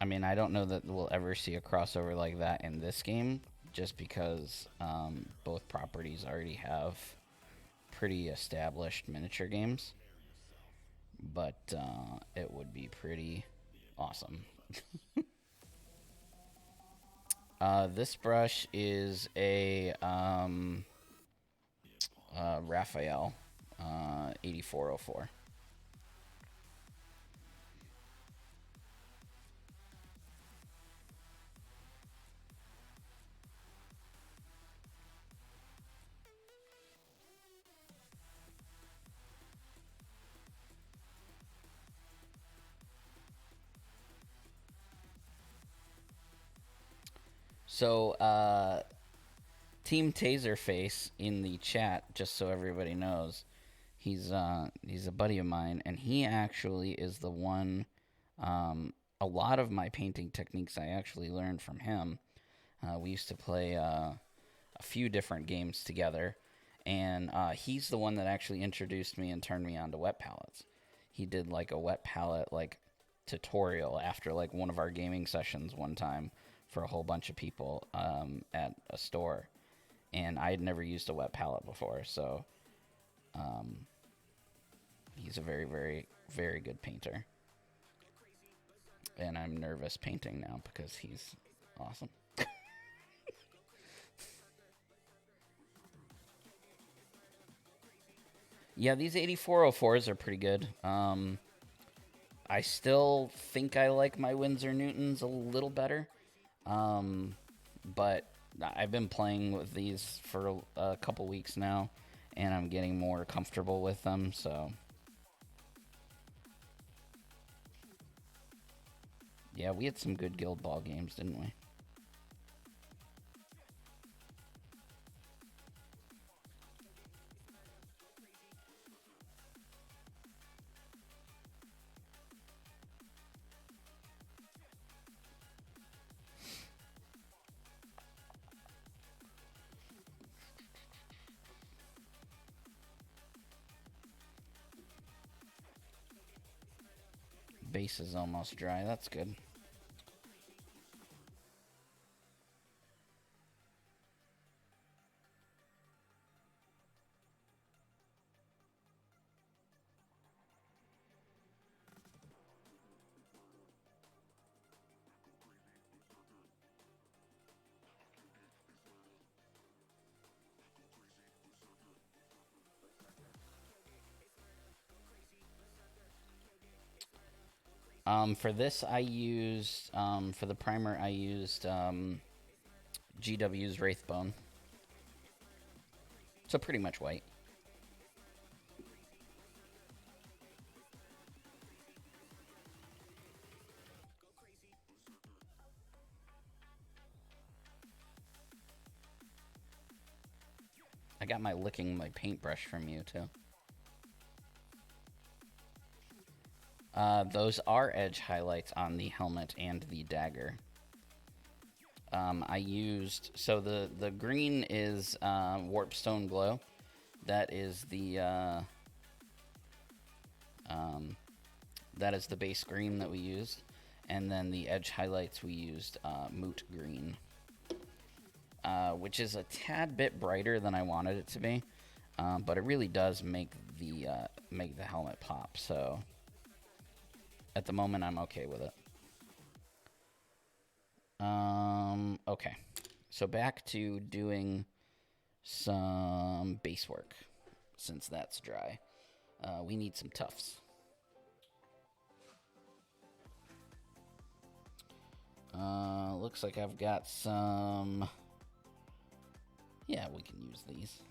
Speaker 1: I mean, I don't know that we'll ever see a crossover like that in this game, just because both properties already have pretty established miniature games. But it would be pretty awesome. This brush is a Raphael 8404. So, Team Taserface in the chat, just so everybody knows, he's a buddy of mine, and he actually is the one. A lot of my painting techniques I actually learned from him. We used to play a few different games together, and he's the one that actually introduced me and turned me on to wet palettes. He did like a wet palette like tutorial after like one of our gaming sessions one time for a whole bunch of people at a store, and I had never used a wet palette before, so he's a very, very, very good painter. And I'm nervous painting now because he's awesome. Yeah, these 8404s are pretty good. I still think I like my Windsor Newtons a little better. But I've been playing with these for a couple weeks now, and I'm getting more comfortable with them. So, yeah, we had some good Guild Ball games, didn't we? Base is almost dry. That's good. For this, I used for the primer, I used GW's Wraithbone. So pretty much white. I got my licking my paintbrush from you too. Those are edge highlights on the helmet and the dagger. I used so the green is Warpstone Glow. That is the base green that we used, and then the edge highlights we used Moot Green, which is a tad bit brighter than I wanted it to be, but it really does make the helmet pop. So at the moment, I'm okay with it. Okay. So back to doing some base work. Since that's dry, we need some tufts. Looks like I've got some. Yeah, we can use these.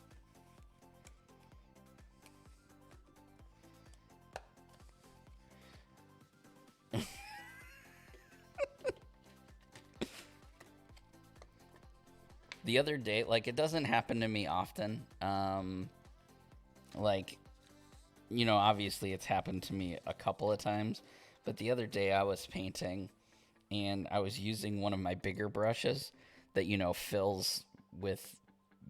Speaker 1: The other day, like, it doesn't happen to me often. Like, obviously it's happened to me a couple of times, but the other day I was painting and I was using one of my bigger brushes that, fills with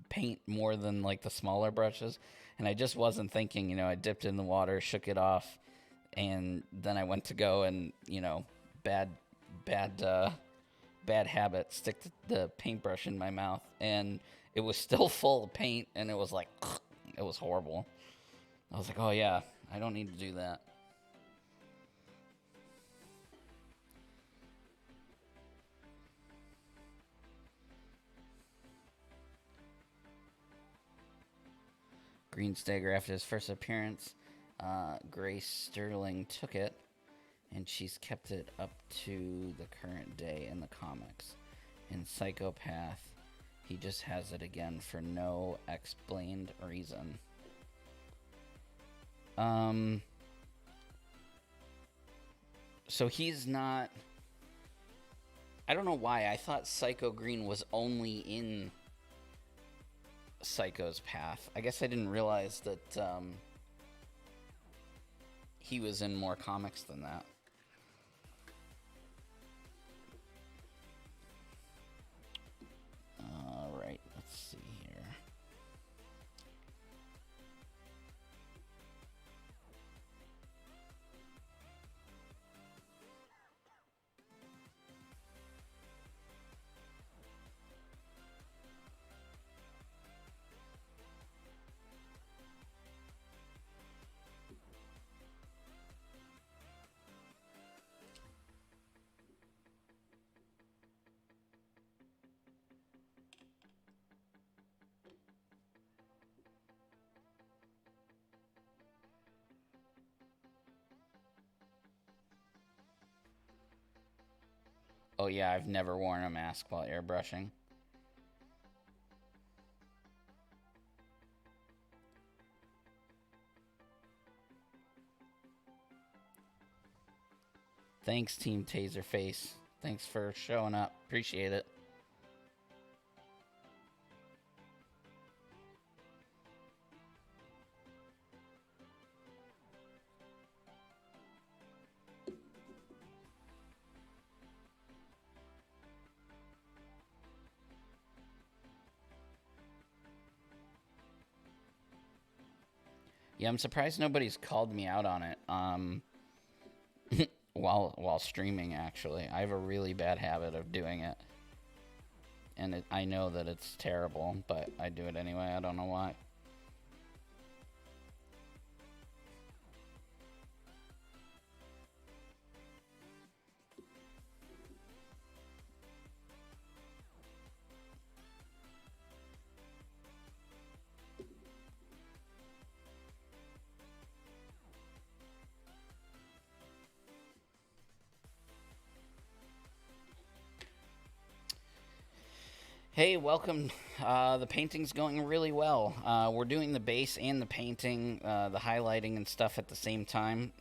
Speaker 1: paint more than like the smaller brushes. And I just wasn't thinking, I dipped in the water, shook it off, and then I went to go and, bad, bad habit, stick the paintbrush in my mouth, and it was still full of paint, and it was like, it was horrible. I was like, oh yeah, I don't need to do that. Green Stagger, after his first appearance, Grace Sterling took it, and she's kept it up to the current day in the comics. In Psychopath, he just has it again for no explained reason. So he's not. I don't know why. I thought Psycho Green was only in Psycho's Path. I guess I didn't realize that he was in more comics than that. All right, let's see here. Oh yeah, I've never worn a mask while airbrushing. Thanks, Team Taserface. Thanks for showing up. Appreciate it. Yeah, I'm surprised nobody's called me out on it. While streaming, actually, I have a really bad habit of doing it, and I know that it's terrible, but I do it anyway. I don't know why. Hey, welcome. The painting's going really well. We're doing the base and the painting, the highlighting and stuff at the same time,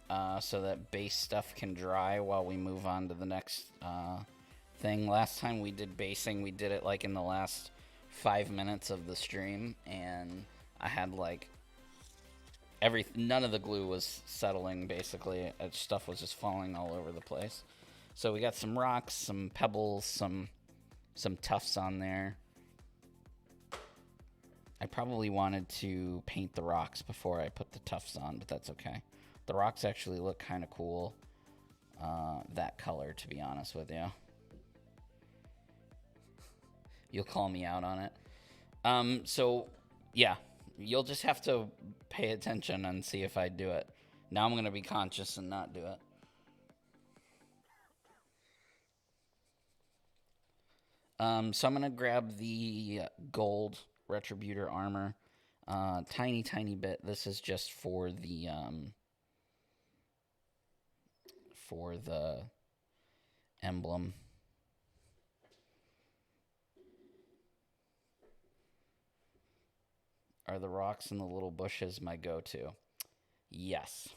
Speaker 1: so that base stuff can dry while we move on to the next thing. Last time we did basing, we did it like in the last 5 minutes of the stream, and I had like none of the glue was settling. Basically, stuff was just falling all over the place. So we got some rocks, some pebbles, some tufts on there. I probably wanted to paint the rocks before I put the tufts on, but that's okay. The rocks actually look kind of cool, that color, to be honest with you. You'll call me out on it. So, yeah, you'll just have to pay attention and see if I do it. Now I'm going to be conscious and not do it. So I'm going to grab the gold Retributor armor. Tiny bit. This is just for the emblem. Are the rocks and the little bushes my go-to? Yes.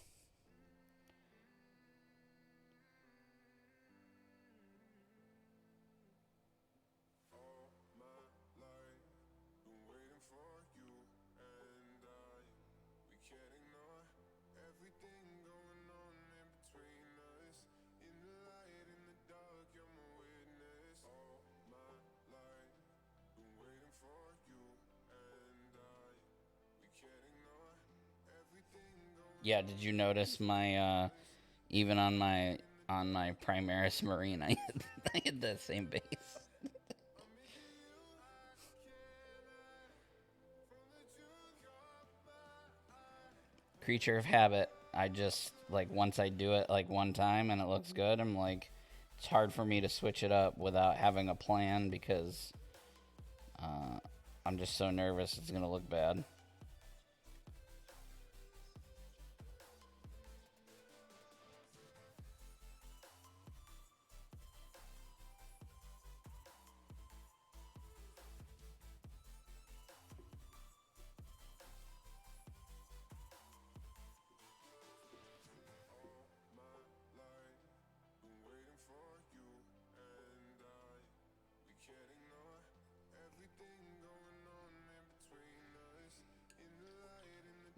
Speaker 1: Yeah, did you notice my even on my Primaris Marine, I had the same base. Creature of habit. I just like once I do it like one time and it looks good, I'm like it's hard for me to switch it up without having a plan because I'm just so nervous it's gonna look bad.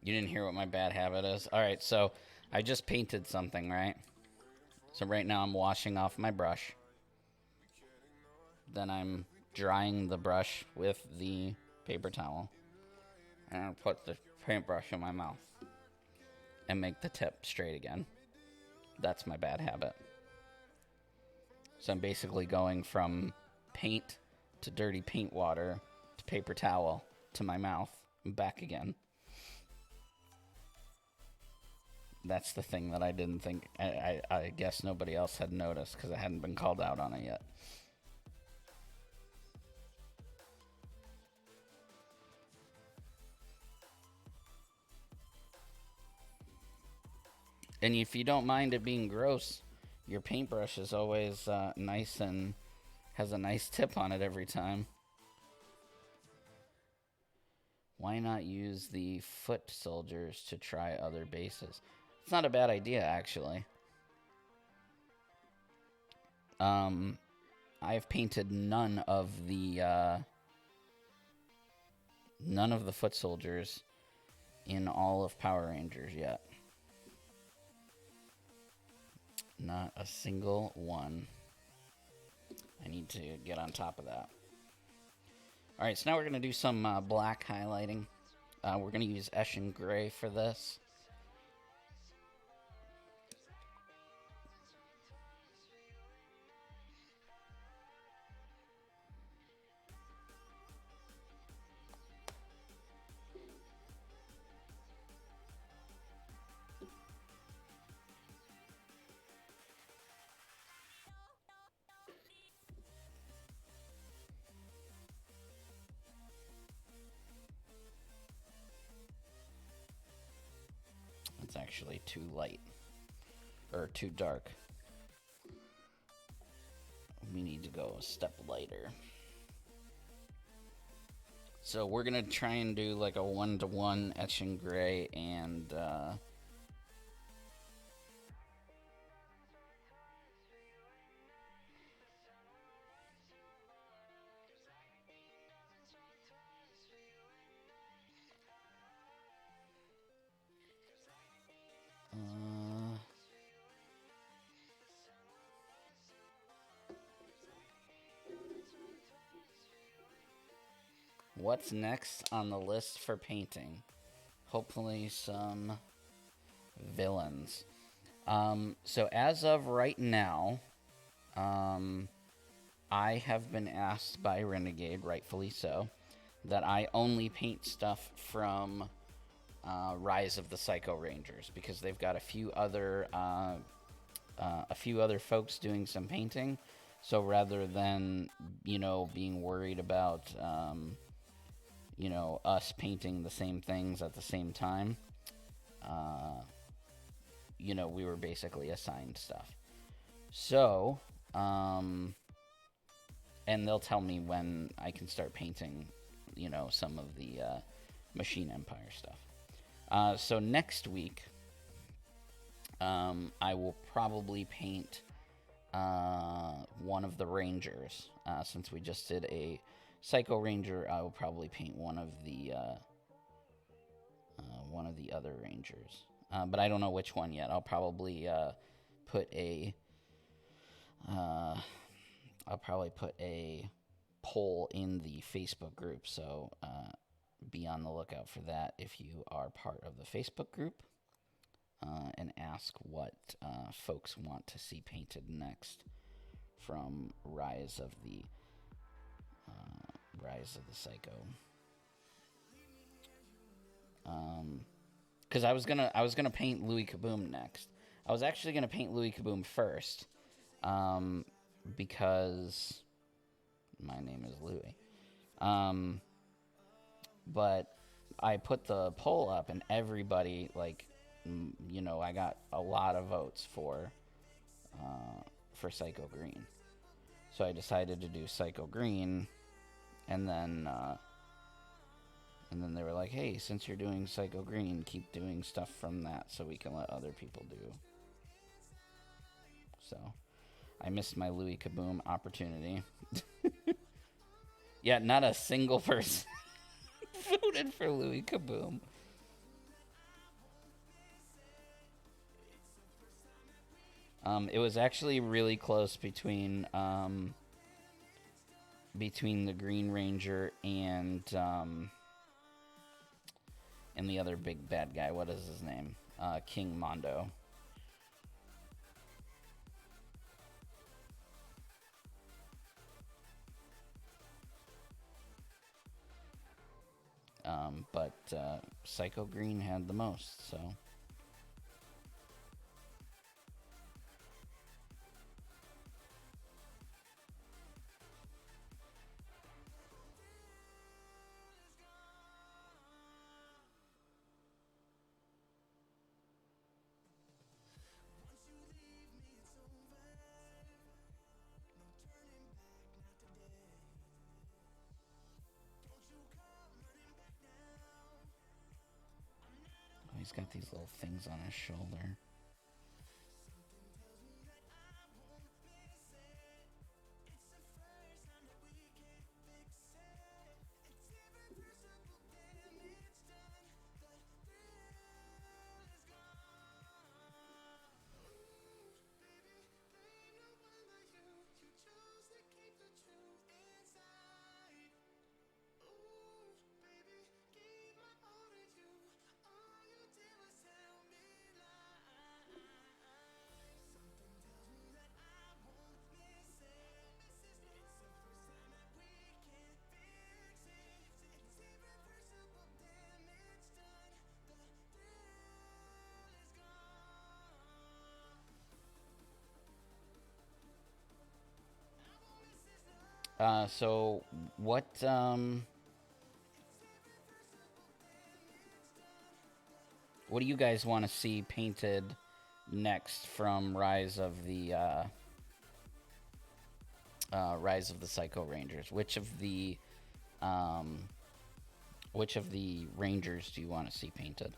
Speaker 1: You didn't hear what my bad habit is? Alright, so I just painted something, right? So right now I'm washing off my brush. Then I'm drying the brush with the paper towel. And I put the paintbrush in my mouth. And make the tip straight again. That's my bad habit. So I'm basically going from paint to dirty paint water to paper towel to my mouth and back again. That's the thing that I didn't think. I guess nobody else had noticed because I hadn't been called out on it yet. And if you don't mind it being gross, Your paintbrush is always nice and has a nice tip on it every time. Why not use the foot soldiers to try other bases? It's not a bad idea, actually. I've painted none of the foot soldiers in all of Power Rangers yet. Not a single one. I need to get on top of that. Alright, so now we're going to do some black highlighting. We're going to use Eshin Gray for this. It's actually too light. Or too dark. We need to go a step lighter. So we're going to try and do like a 1-to-1 Eshin Gray and... what's next on the list for painting? Hopefully some villains. So as of right now, I have been asked by Renegade, rightfully so, that I only paint stuff from Rise of the Psycho Rangers, because they've got a few other folks doing some painting. So rather than, being worried about, us painting the same things at the same time, we were basically assigned stuff. So, and they'll tell me when I can start painting, some of the Machine Empire stuff. So next week, I will probably paint one of the Rangers. Since we just did a Psycho Ranger, I will probably paint one of the other Rangers. But I don't know which one yet. I'll probably put a poll in the Facebook group, so be on the lookout for that if you are part of the Facebook group, and ask what folks want to see painted next from Rise of the Psycho. Because I was gonna paint Louie Kaboom next. I was actually gonna paint Louie Kaboom first, because my name is Louie. But I put the poll up, and everybody, I got a lot of votes for Psycho Green. So I decided to do Psycho Green, and then they were like, hey, since you're doing Psycho Green, keep doing stuff from that so we can let other people do. So I missed my Louie Kaboom opportunity. Yeah, not a single person voted for Louie Kaboom. It was actually really close between the Green Ranger and the other big bad guy. What is his name? King Mondo. But Psycho Green had the most, so... he's got these little things on his shoulder. So what do you guys want to see painted next from Rise of the Psycho Rangers? Which of the Rangers do you want to see painted?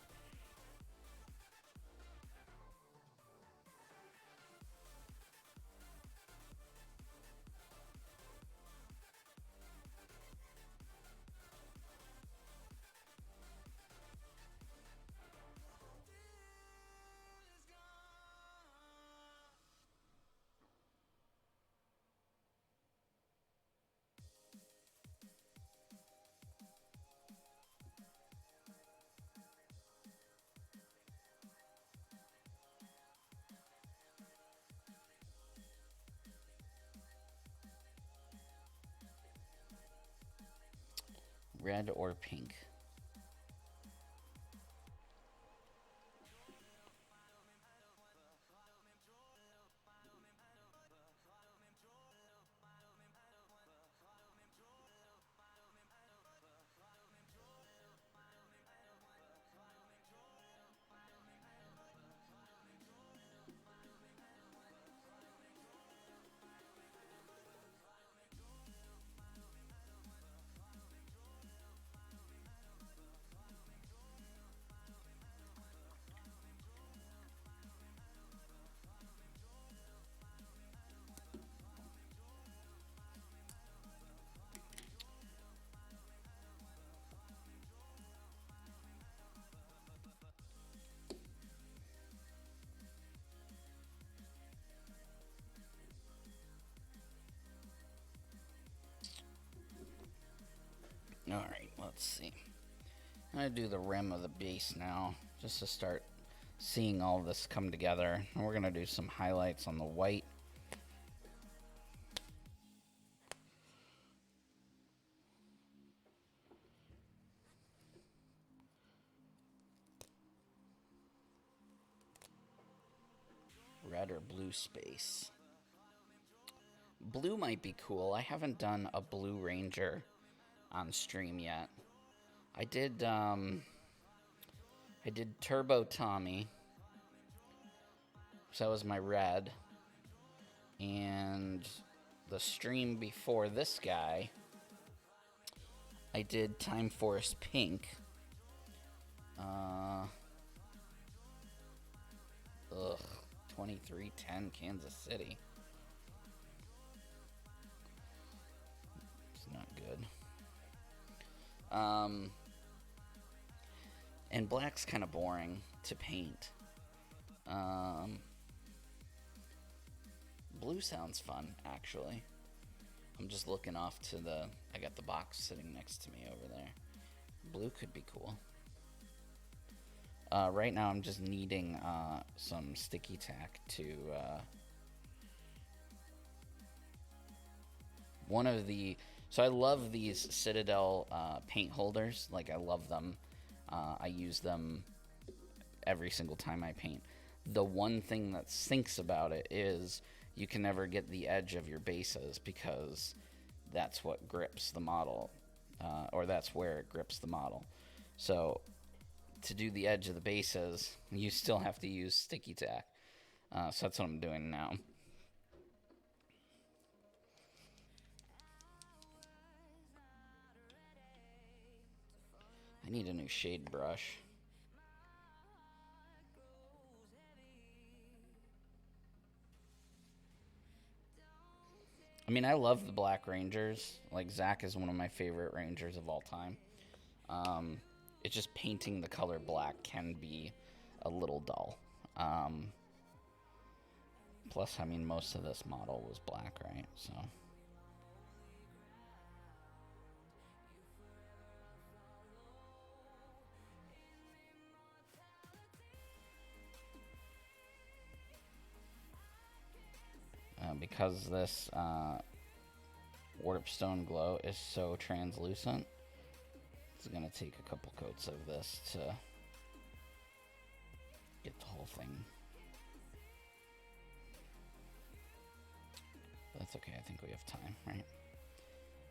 Speaker 1: Red or pink? Alright, let's see. I'm going to do the rim of the base now, just to start seeing all this come together. And we're going to do some highlights on the white. Red or blue space. Blue might be cool. I haven't done a blue ranger on stream yet. I did Turbo Tommy. So that was my red. And the stream before this guy, I did Time Force Pink. 2310 Kansas City. It's not good. And black's kind of boring to paint. Blue sounds fun, actually. I'm just looking off to I got the box sitting next to me over there. Blue could be cool. Right now I'm just needing some sticky tack to so I love these Citadel paint holders. Like, I love them. I use them every single time I paint. The one thing that stinks about it is you can never get the edge of your bases, because that's what grips the model, or that's where it grips the model. So to do the edge of the bases, you still have to use sticky tack. So that's what I'm doing now. I need a new shade brush. I mean, I love the Black Rangers. Like, Zach is one of my favorite Rangers of all time. Um, it's just painting the color black can be a little dull. Plus, I mean, most of this model was black, right? So. Because this Warp Stone Glow is so translucent, it's going to take a couple coats of this to get the whole thing. That's okay, I think we have time, right?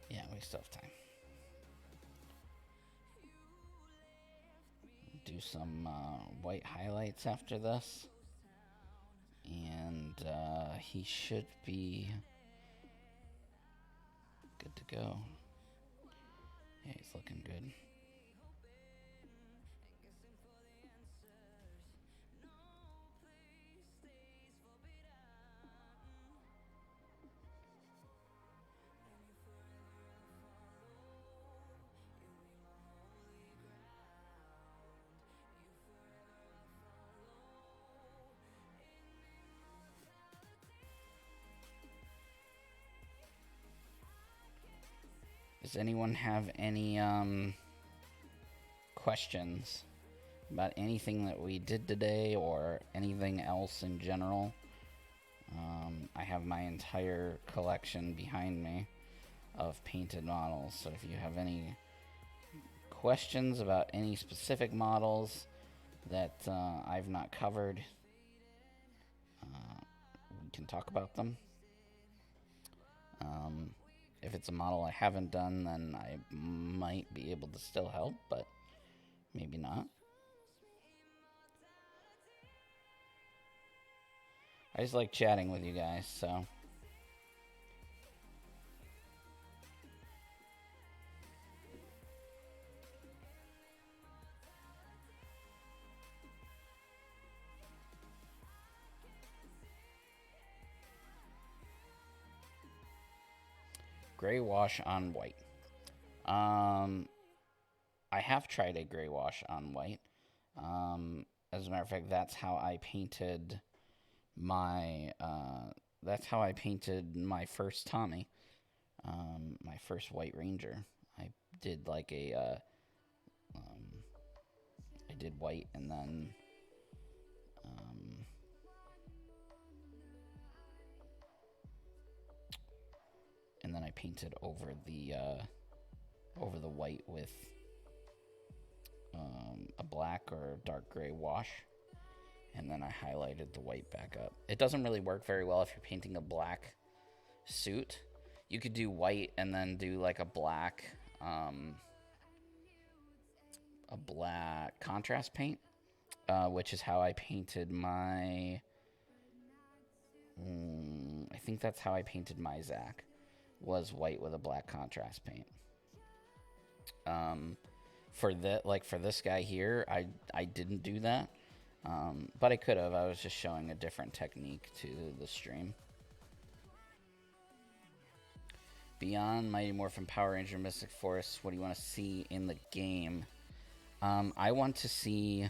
Speaker 1: Yeah, we still have time. Do some white highlights after this. And he should be good to go. Yeah, he's looking good. Does anyone have any questions about anything that we did today or anything else in general? I have my entire collection behind me of painted models, so if you have any questions about any specific models that I've not covered, we can talk about them. If it's a model I haven't done, then I might be able to still help, but maybe not. I just like chatting with you guys, so. Gray wash on white. I have tried a gray wash on white. As a matter of fact, that's how I painted my first Tommy, my first White Ranger. I did like I did white and then I painted over the white with a black or dark gray wash, and then I highlighted the white back up. It doesn't really work very well if you're painting a black suit. You could do white and then do like a black contrast paint, which is how I painted my. I think that's how I painted my Zach. Was white with a black contrast paint. For this guy here, I didn't do that, but I could have. I was just showing a different technique to the stream. Beyond Mighty Morphin Power Ranger Mystic Force, what do you want to see in the game? I want to see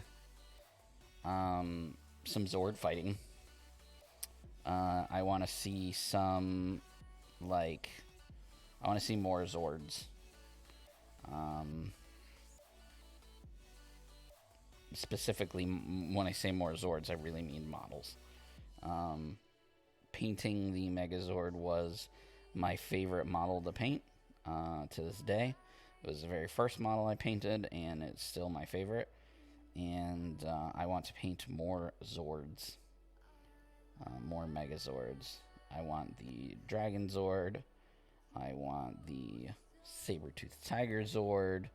Speaker 1: some Zord fighting. I want to see some, I want to see more Zords. Specifically, when I say more Zords, I really mean models. Painting the Megazord was my favorite model to paint to this day. It was the very first model I painted, and it's still my favorite. And I want to paint more Zords, more Megazords. I want the Dragon Zord. I want the Saber-Toothed Tiger Zord.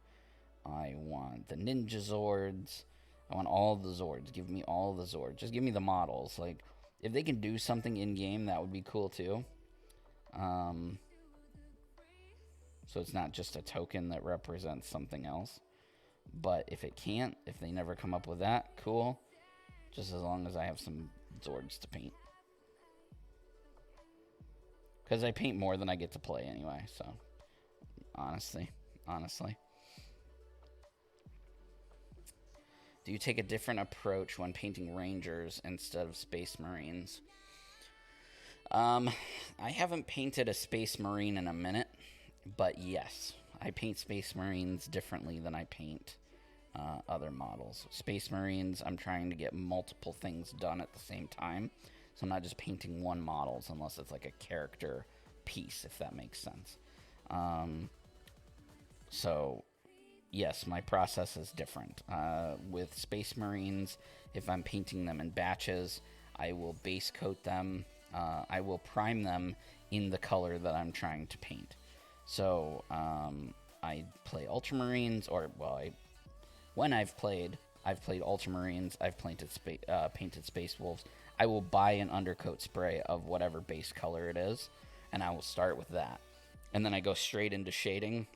Speaker 1: I want the Ninja Zords. I want all the Zords. Give me all the Zords. Just give me the models. Like, if they can do something in-game, that would be cool, too. So it's not just a token that represents something else. But if it can't, if they never come up with that, cool. Just as long as I have some Zords to paint. Because I paint more than I get to play anyway, so honestly. Do you take a different approach when painting Rangers instead of Space Marines? I haven't painted a Space Marine in a minute, but yes, I paint Space Marines differently than I paint other models. Space Marines, I'm trying to get multiple things done at the same time, so I'm not just painting one models unless it's like a character piece, if that makes sense. So yes, my process is different. With Space Marines, if I'm painting them in batches, I will base coat them. I will prime them in the color that I'm trying to paint. So I play Ultramarines, when I've played Ultramarines, I've painted Space Wolves. I will buy an undercoat spray of whatever base color it is, and I will start with that. And then I go straight into shading,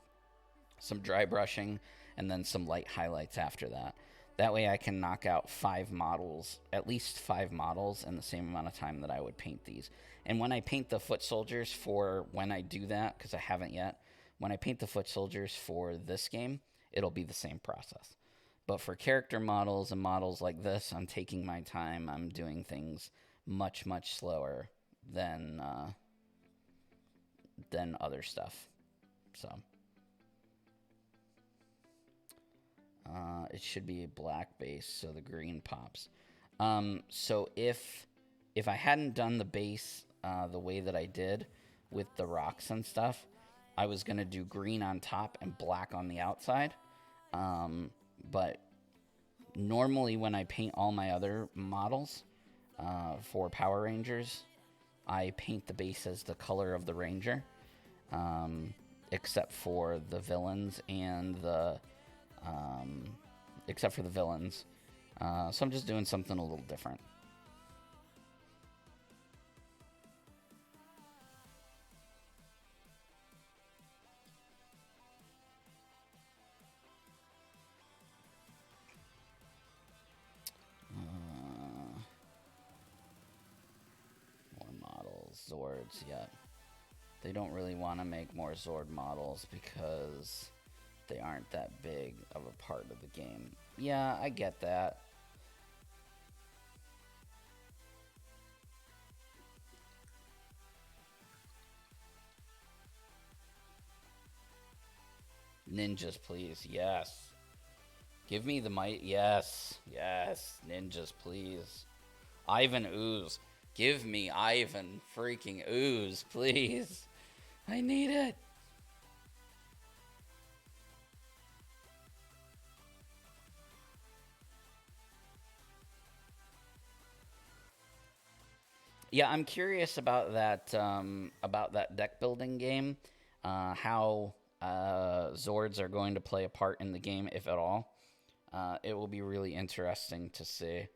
Speaker 1: some dry brushing, and then some light highlights after that. That way I can knock out at least 5 models in the same amount of time that I would paint these. And when I paint the foot soldiers when I do that, because I haven't yet, when I paint the foot soldiers for this game, it'll be the same process. But for character models and models like this, I'm taking my time. I'm doing things much, much slower than other stuff. So it should be a black base, so the green pops. So if I hadn't done the base the way that I did with the rocks and stuff, I was going to do green on top and black on the outside. But normally when I paint all my other models for Power Rangers, I paint the base as the color of the Ranger, except for the villains and so I'm just doing something a little different. More models, Zords, yep. They don't really want to make more Zord models because they aren't that big of a part of the game. Yeah, I get that. Ninjas, please. Yes. Give me the might. Yes. Yes. Ninjas, please. Ivan Ooze. Give me Ivan freaking Ooze, please. I need it. Yeah, I'm curious about that deck building game. How Zords are going to play a part in the game, if at all. It will be really interesting to see.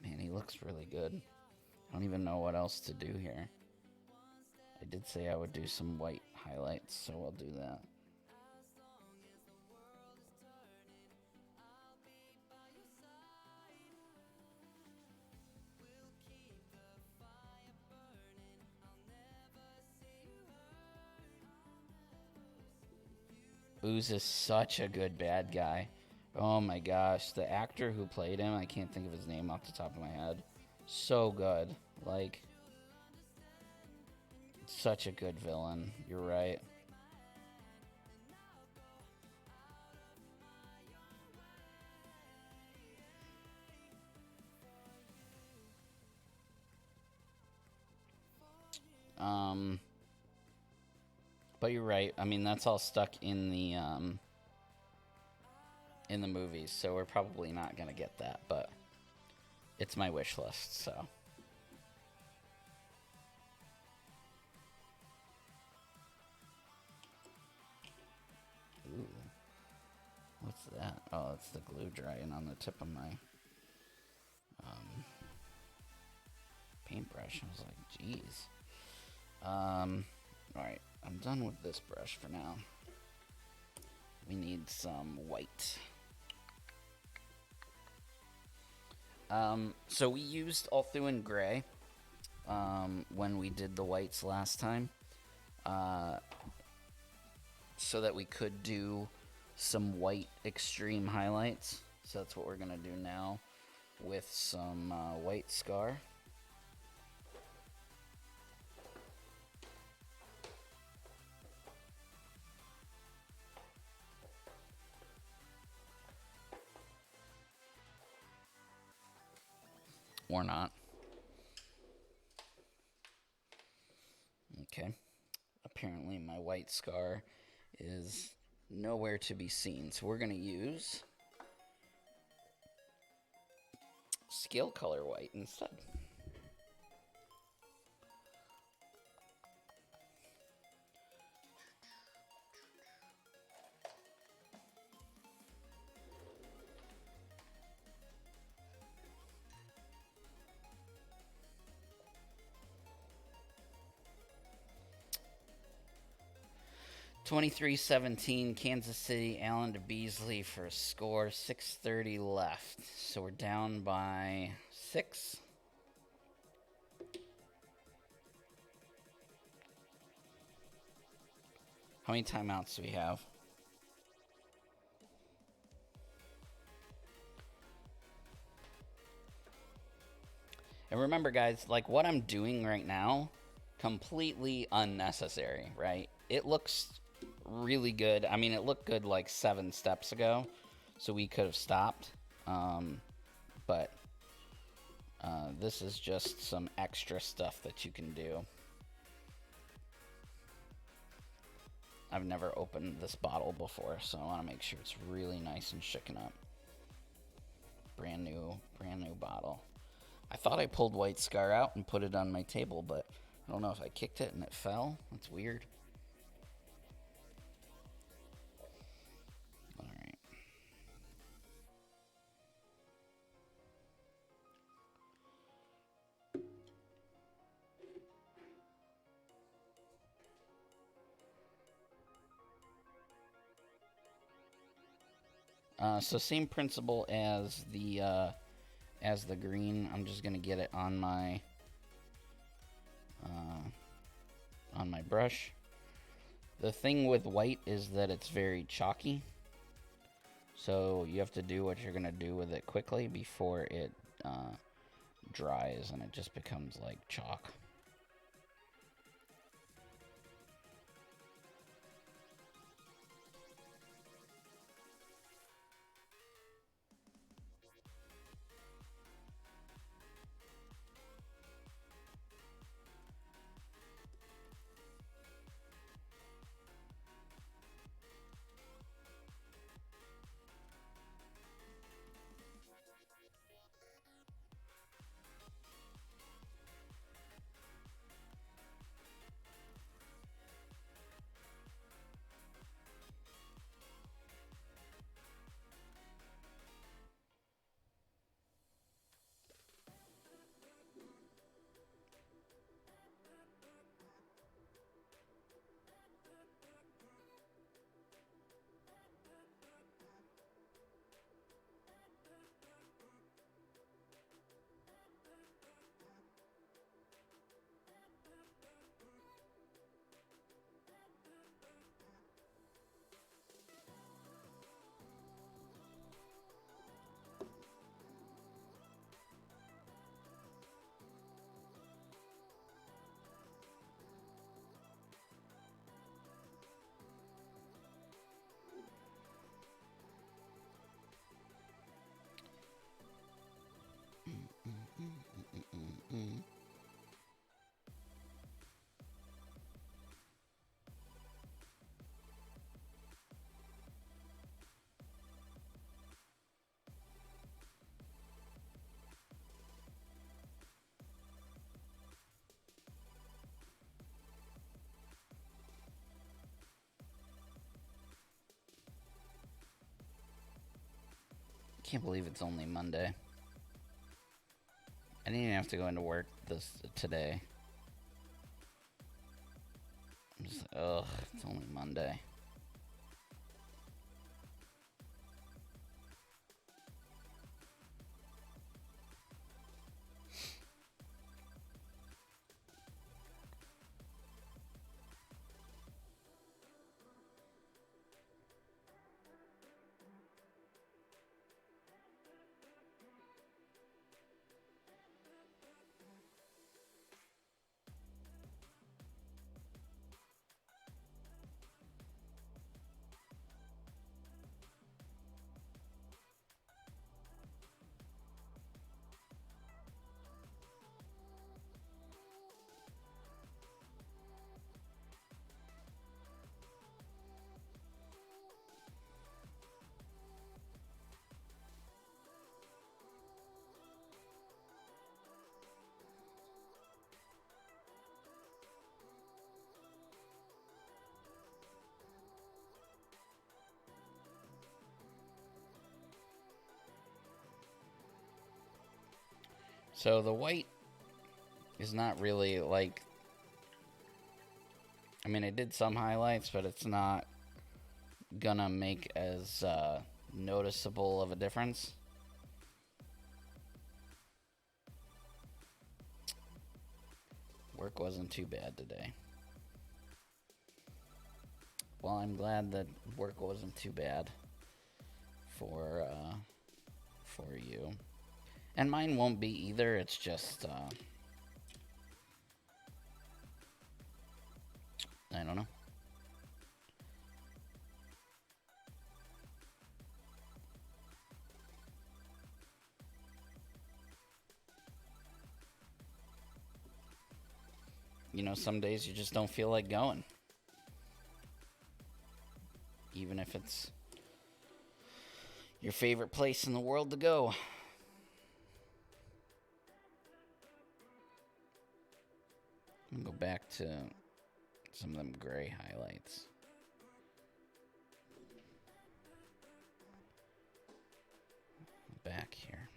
Speaker 1: Man, he looks really good. I don't even know what else to do here. I did say I would do some white highlights, so I'll do that. Ooze is such a good bad guy. Oh my gosh, the actor who played him, I can't think of his name off the top of my head. So good. Like, such a good villain. You're right. But you're right. I mean, that's all stuck in the movies, so we're probably not gonna get that. But it's my wish list, so. Ooh. What's that? Oh, it's the glue drying on the tip of my paintbrush. I was like, geez. Alright, I'm done with this brush for now. We need some white. So we used Althuan Gray when we did the whites last time, so that we could do some white extreme highlights. So that's what we're gonna do now with some white scar. Or not. Okay. Apparently my white scar is nowhere to be seen. So we're going to use scale color white instead. (23-17) Kansas City, Allen to Beasley for a score. 6:30 left. So we're down by 6. How many timeouts do we have? And remember, guys, like what I'm doing right now, completely unnecessary, right? It looks really good. I mean, it looked good like 7 steps ago, so we could have stopped. But this is just some extra stuff that you can do. I've never opened this bottle before, so I want to make sure it's really nice and shaken up. Brand new bottle. I thought I pulled White Scar out and put it on my table, but I don't know if I kicked it and it fell. That's weird. All right. So same principle as the green. I'm just gonna get it on my brush. The thing with white is that it's very chalky, so you have to do what you're gonna do with it quickly before it dries and it just becomes like chalk. Can't believe it's only Monday. I didn't even have to go into work today. I'm just like, ugh, it's only Monday. So the white is not really like, I mean, it did some highlights, but it's not gonna make as noticeable of a difference. Work wasn't too bad today. Well, I'm glad that work wasn't too bad for you. And mine won't be either. It's just I don't know. You know, some days you just don't feel like going. Even if it's your favorite place in the world to go. I'm gonna go back to some of them gray highlights. Back here.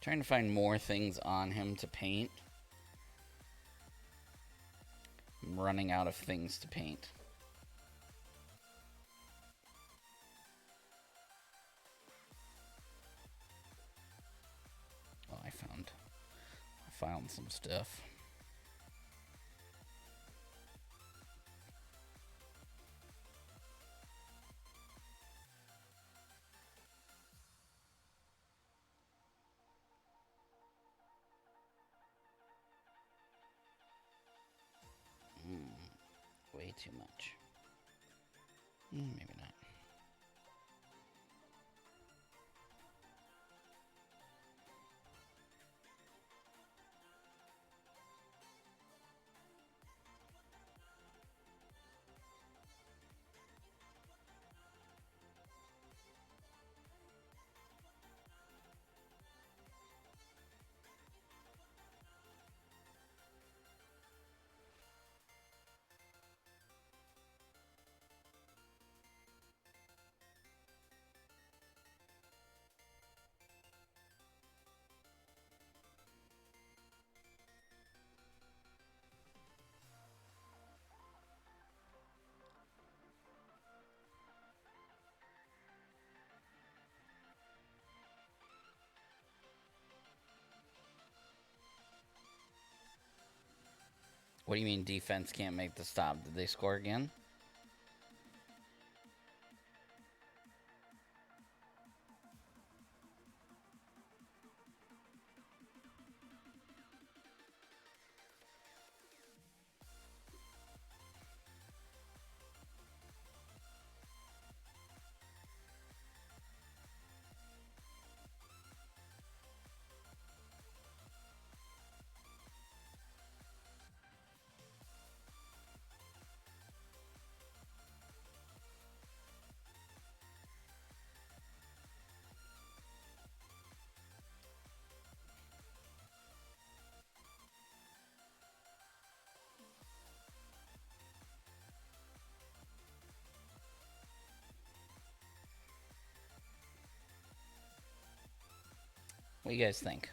Speaker 1: Trying to find more things on him to paint. I'm running out of things to paint. Oh, I found some stuff. Way too much. Maybe not. What do you mean defense can't make the stop? Did they score again? What do you guys think?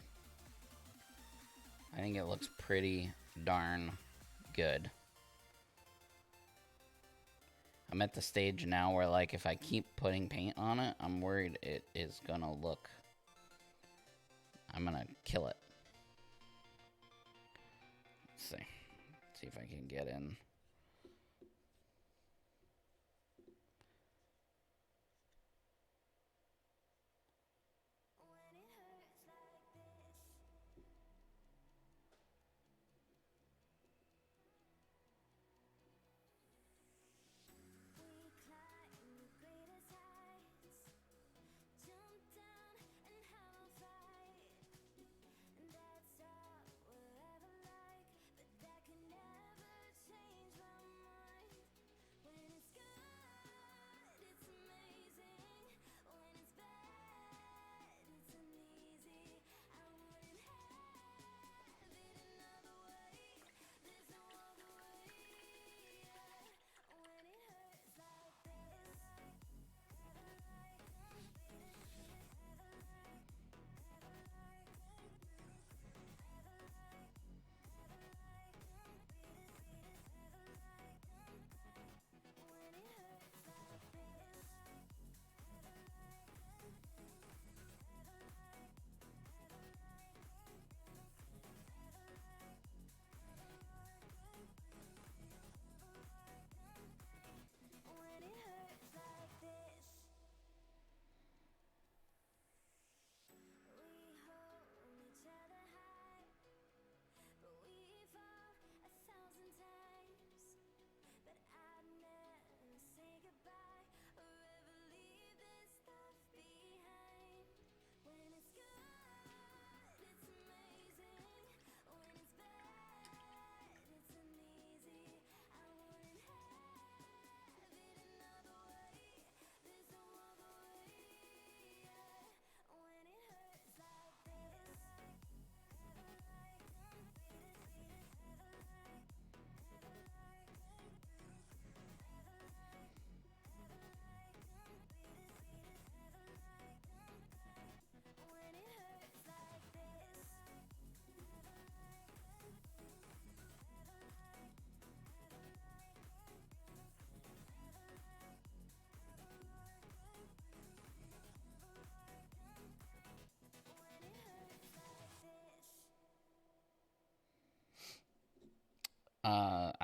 Speaker 1: I think it looks pretty darn good. I'm at the stage now where, like, if I keep putting paint on it, I'm worried it is gonna look... I'm gonna kill it. Let's see. Let's see if I can get in.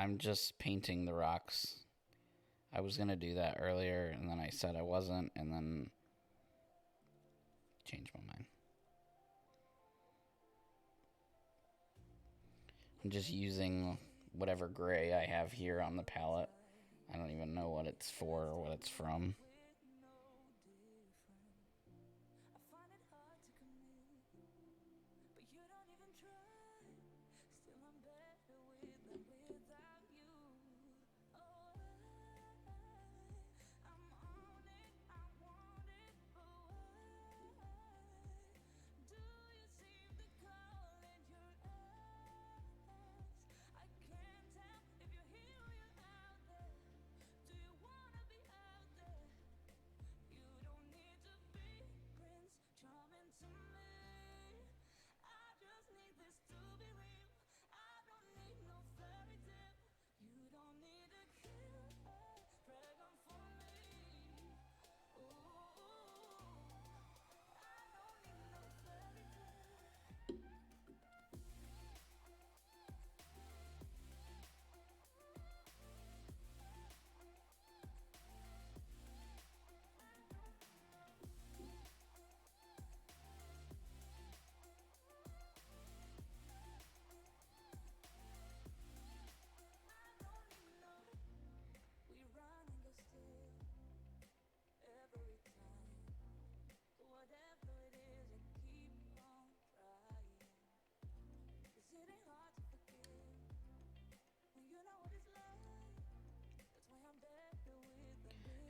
Speaker 1: I'm just painting the rocks. I was gonna do that earlier, and then I said I wasn't, and then changed my mind. I'm just using whatever gray I have here on the palette. I don't even know what it's for or what it's from.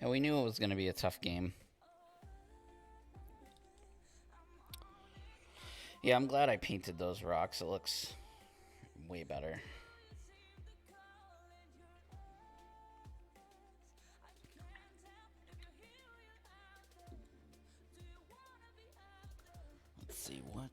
Speaker 1: And we knew it was going to be a tough game. Yeah, I'm glad I painted those rocks. It looks way better. Let's see what.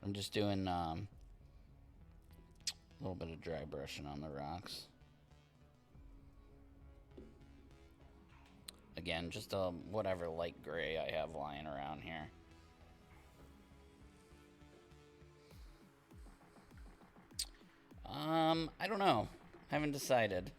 Speaker 1: I'm just doing a little bit of dry brushing on the rocks. Again, just whatever light gray I have lying around here. I don't know. Haven't decided.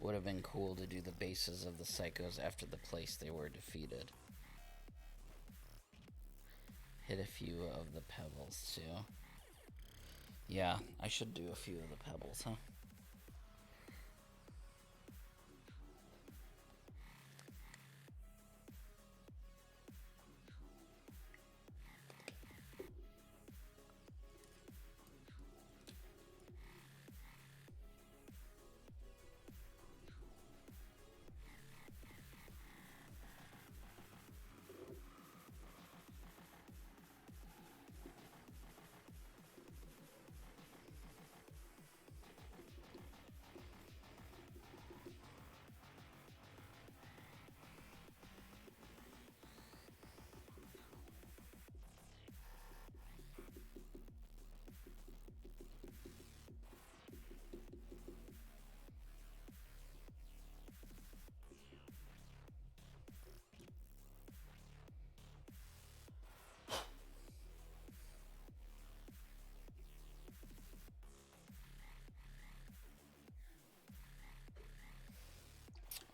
Speaker 1: Would have been cool to do the bases of the psychos after the place they were defeated. Hit a few of the pebbles too. Yeah, I should do a few of the pebbles, huh?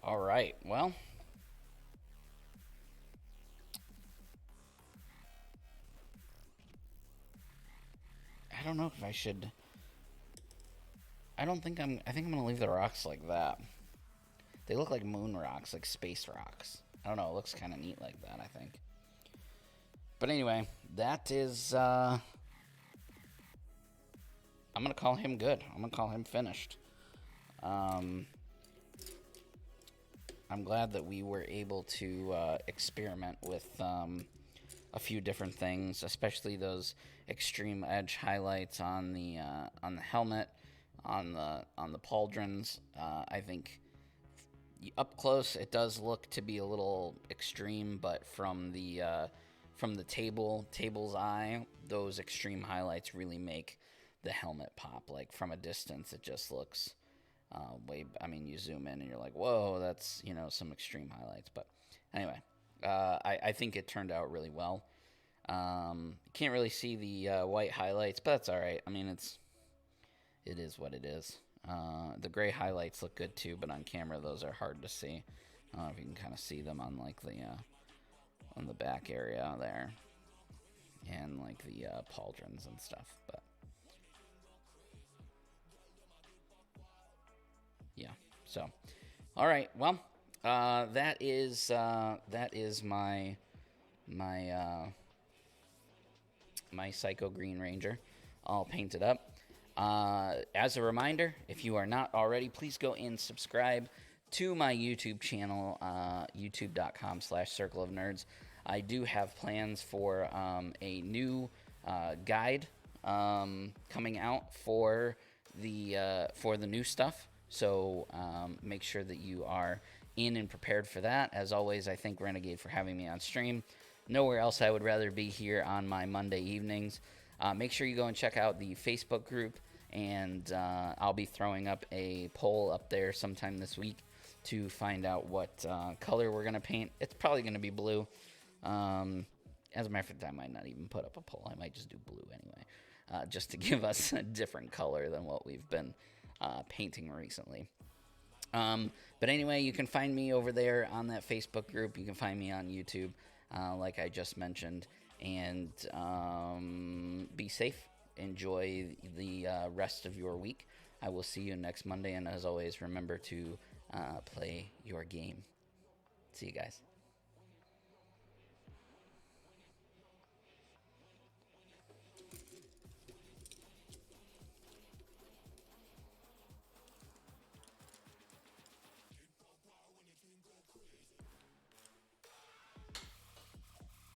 Speaker 1: All right, well. I don't know if I should. I think I'm gonna leave the rocks like that. They look like moon rocks, like space rocks. I don't know, it looks kind of neat like that, I think. But anyway, that is, I'm gonna call him good. I'm gonna call him finished. I'm glad that we were able to experiment with a few different things, especially those extreme edge highlights on the helmet, on the pauldrons. I think up close it does look to be a little extreme, but from the table's eye, those extreme highlights really make the helmet pop. Like from a distance, it just looks you zoom in and you're like, whoa, that's, some extreme highlights. But anyway, I think it turned out really well. Can't really see the white highlights, but that's all right. I mean, it is what it is. The gray highlights look good too, but on camera those are hard to see. I don't know if you can kind of see them on like on the back area there, and like the pauldrons and stuff. But yeah, so all right, well, that is my Psycho Green Ranger, all painted up. As a reminder, if you are not already, please go and subscribe to my YouTube channel, youtube.com/Circle of Nerds. I do have plans for a new guide coming out for the new stuff. So make sure that you are in and prepared for that. As always, I thank Renegade for having me on stream. Nowhere else I would rather be here on my Monday evenings. Make sure you go and check out the Facebook group, and I'll be throwing up a poll up there sometime this week to find out what color we're going to paint. It's probably going to be blue. As a matter of fact, I might not even put up a poll. I might just do blue anyway, just to give us a different color than what we've been painting recently. But anyway, you can find me over there on that Facebook group. You can find me on YouTube, like I just mentioned. And be safe. Enjoy the rest of your week. I will see you next Monday. And as always, remember to play your game. See you guys.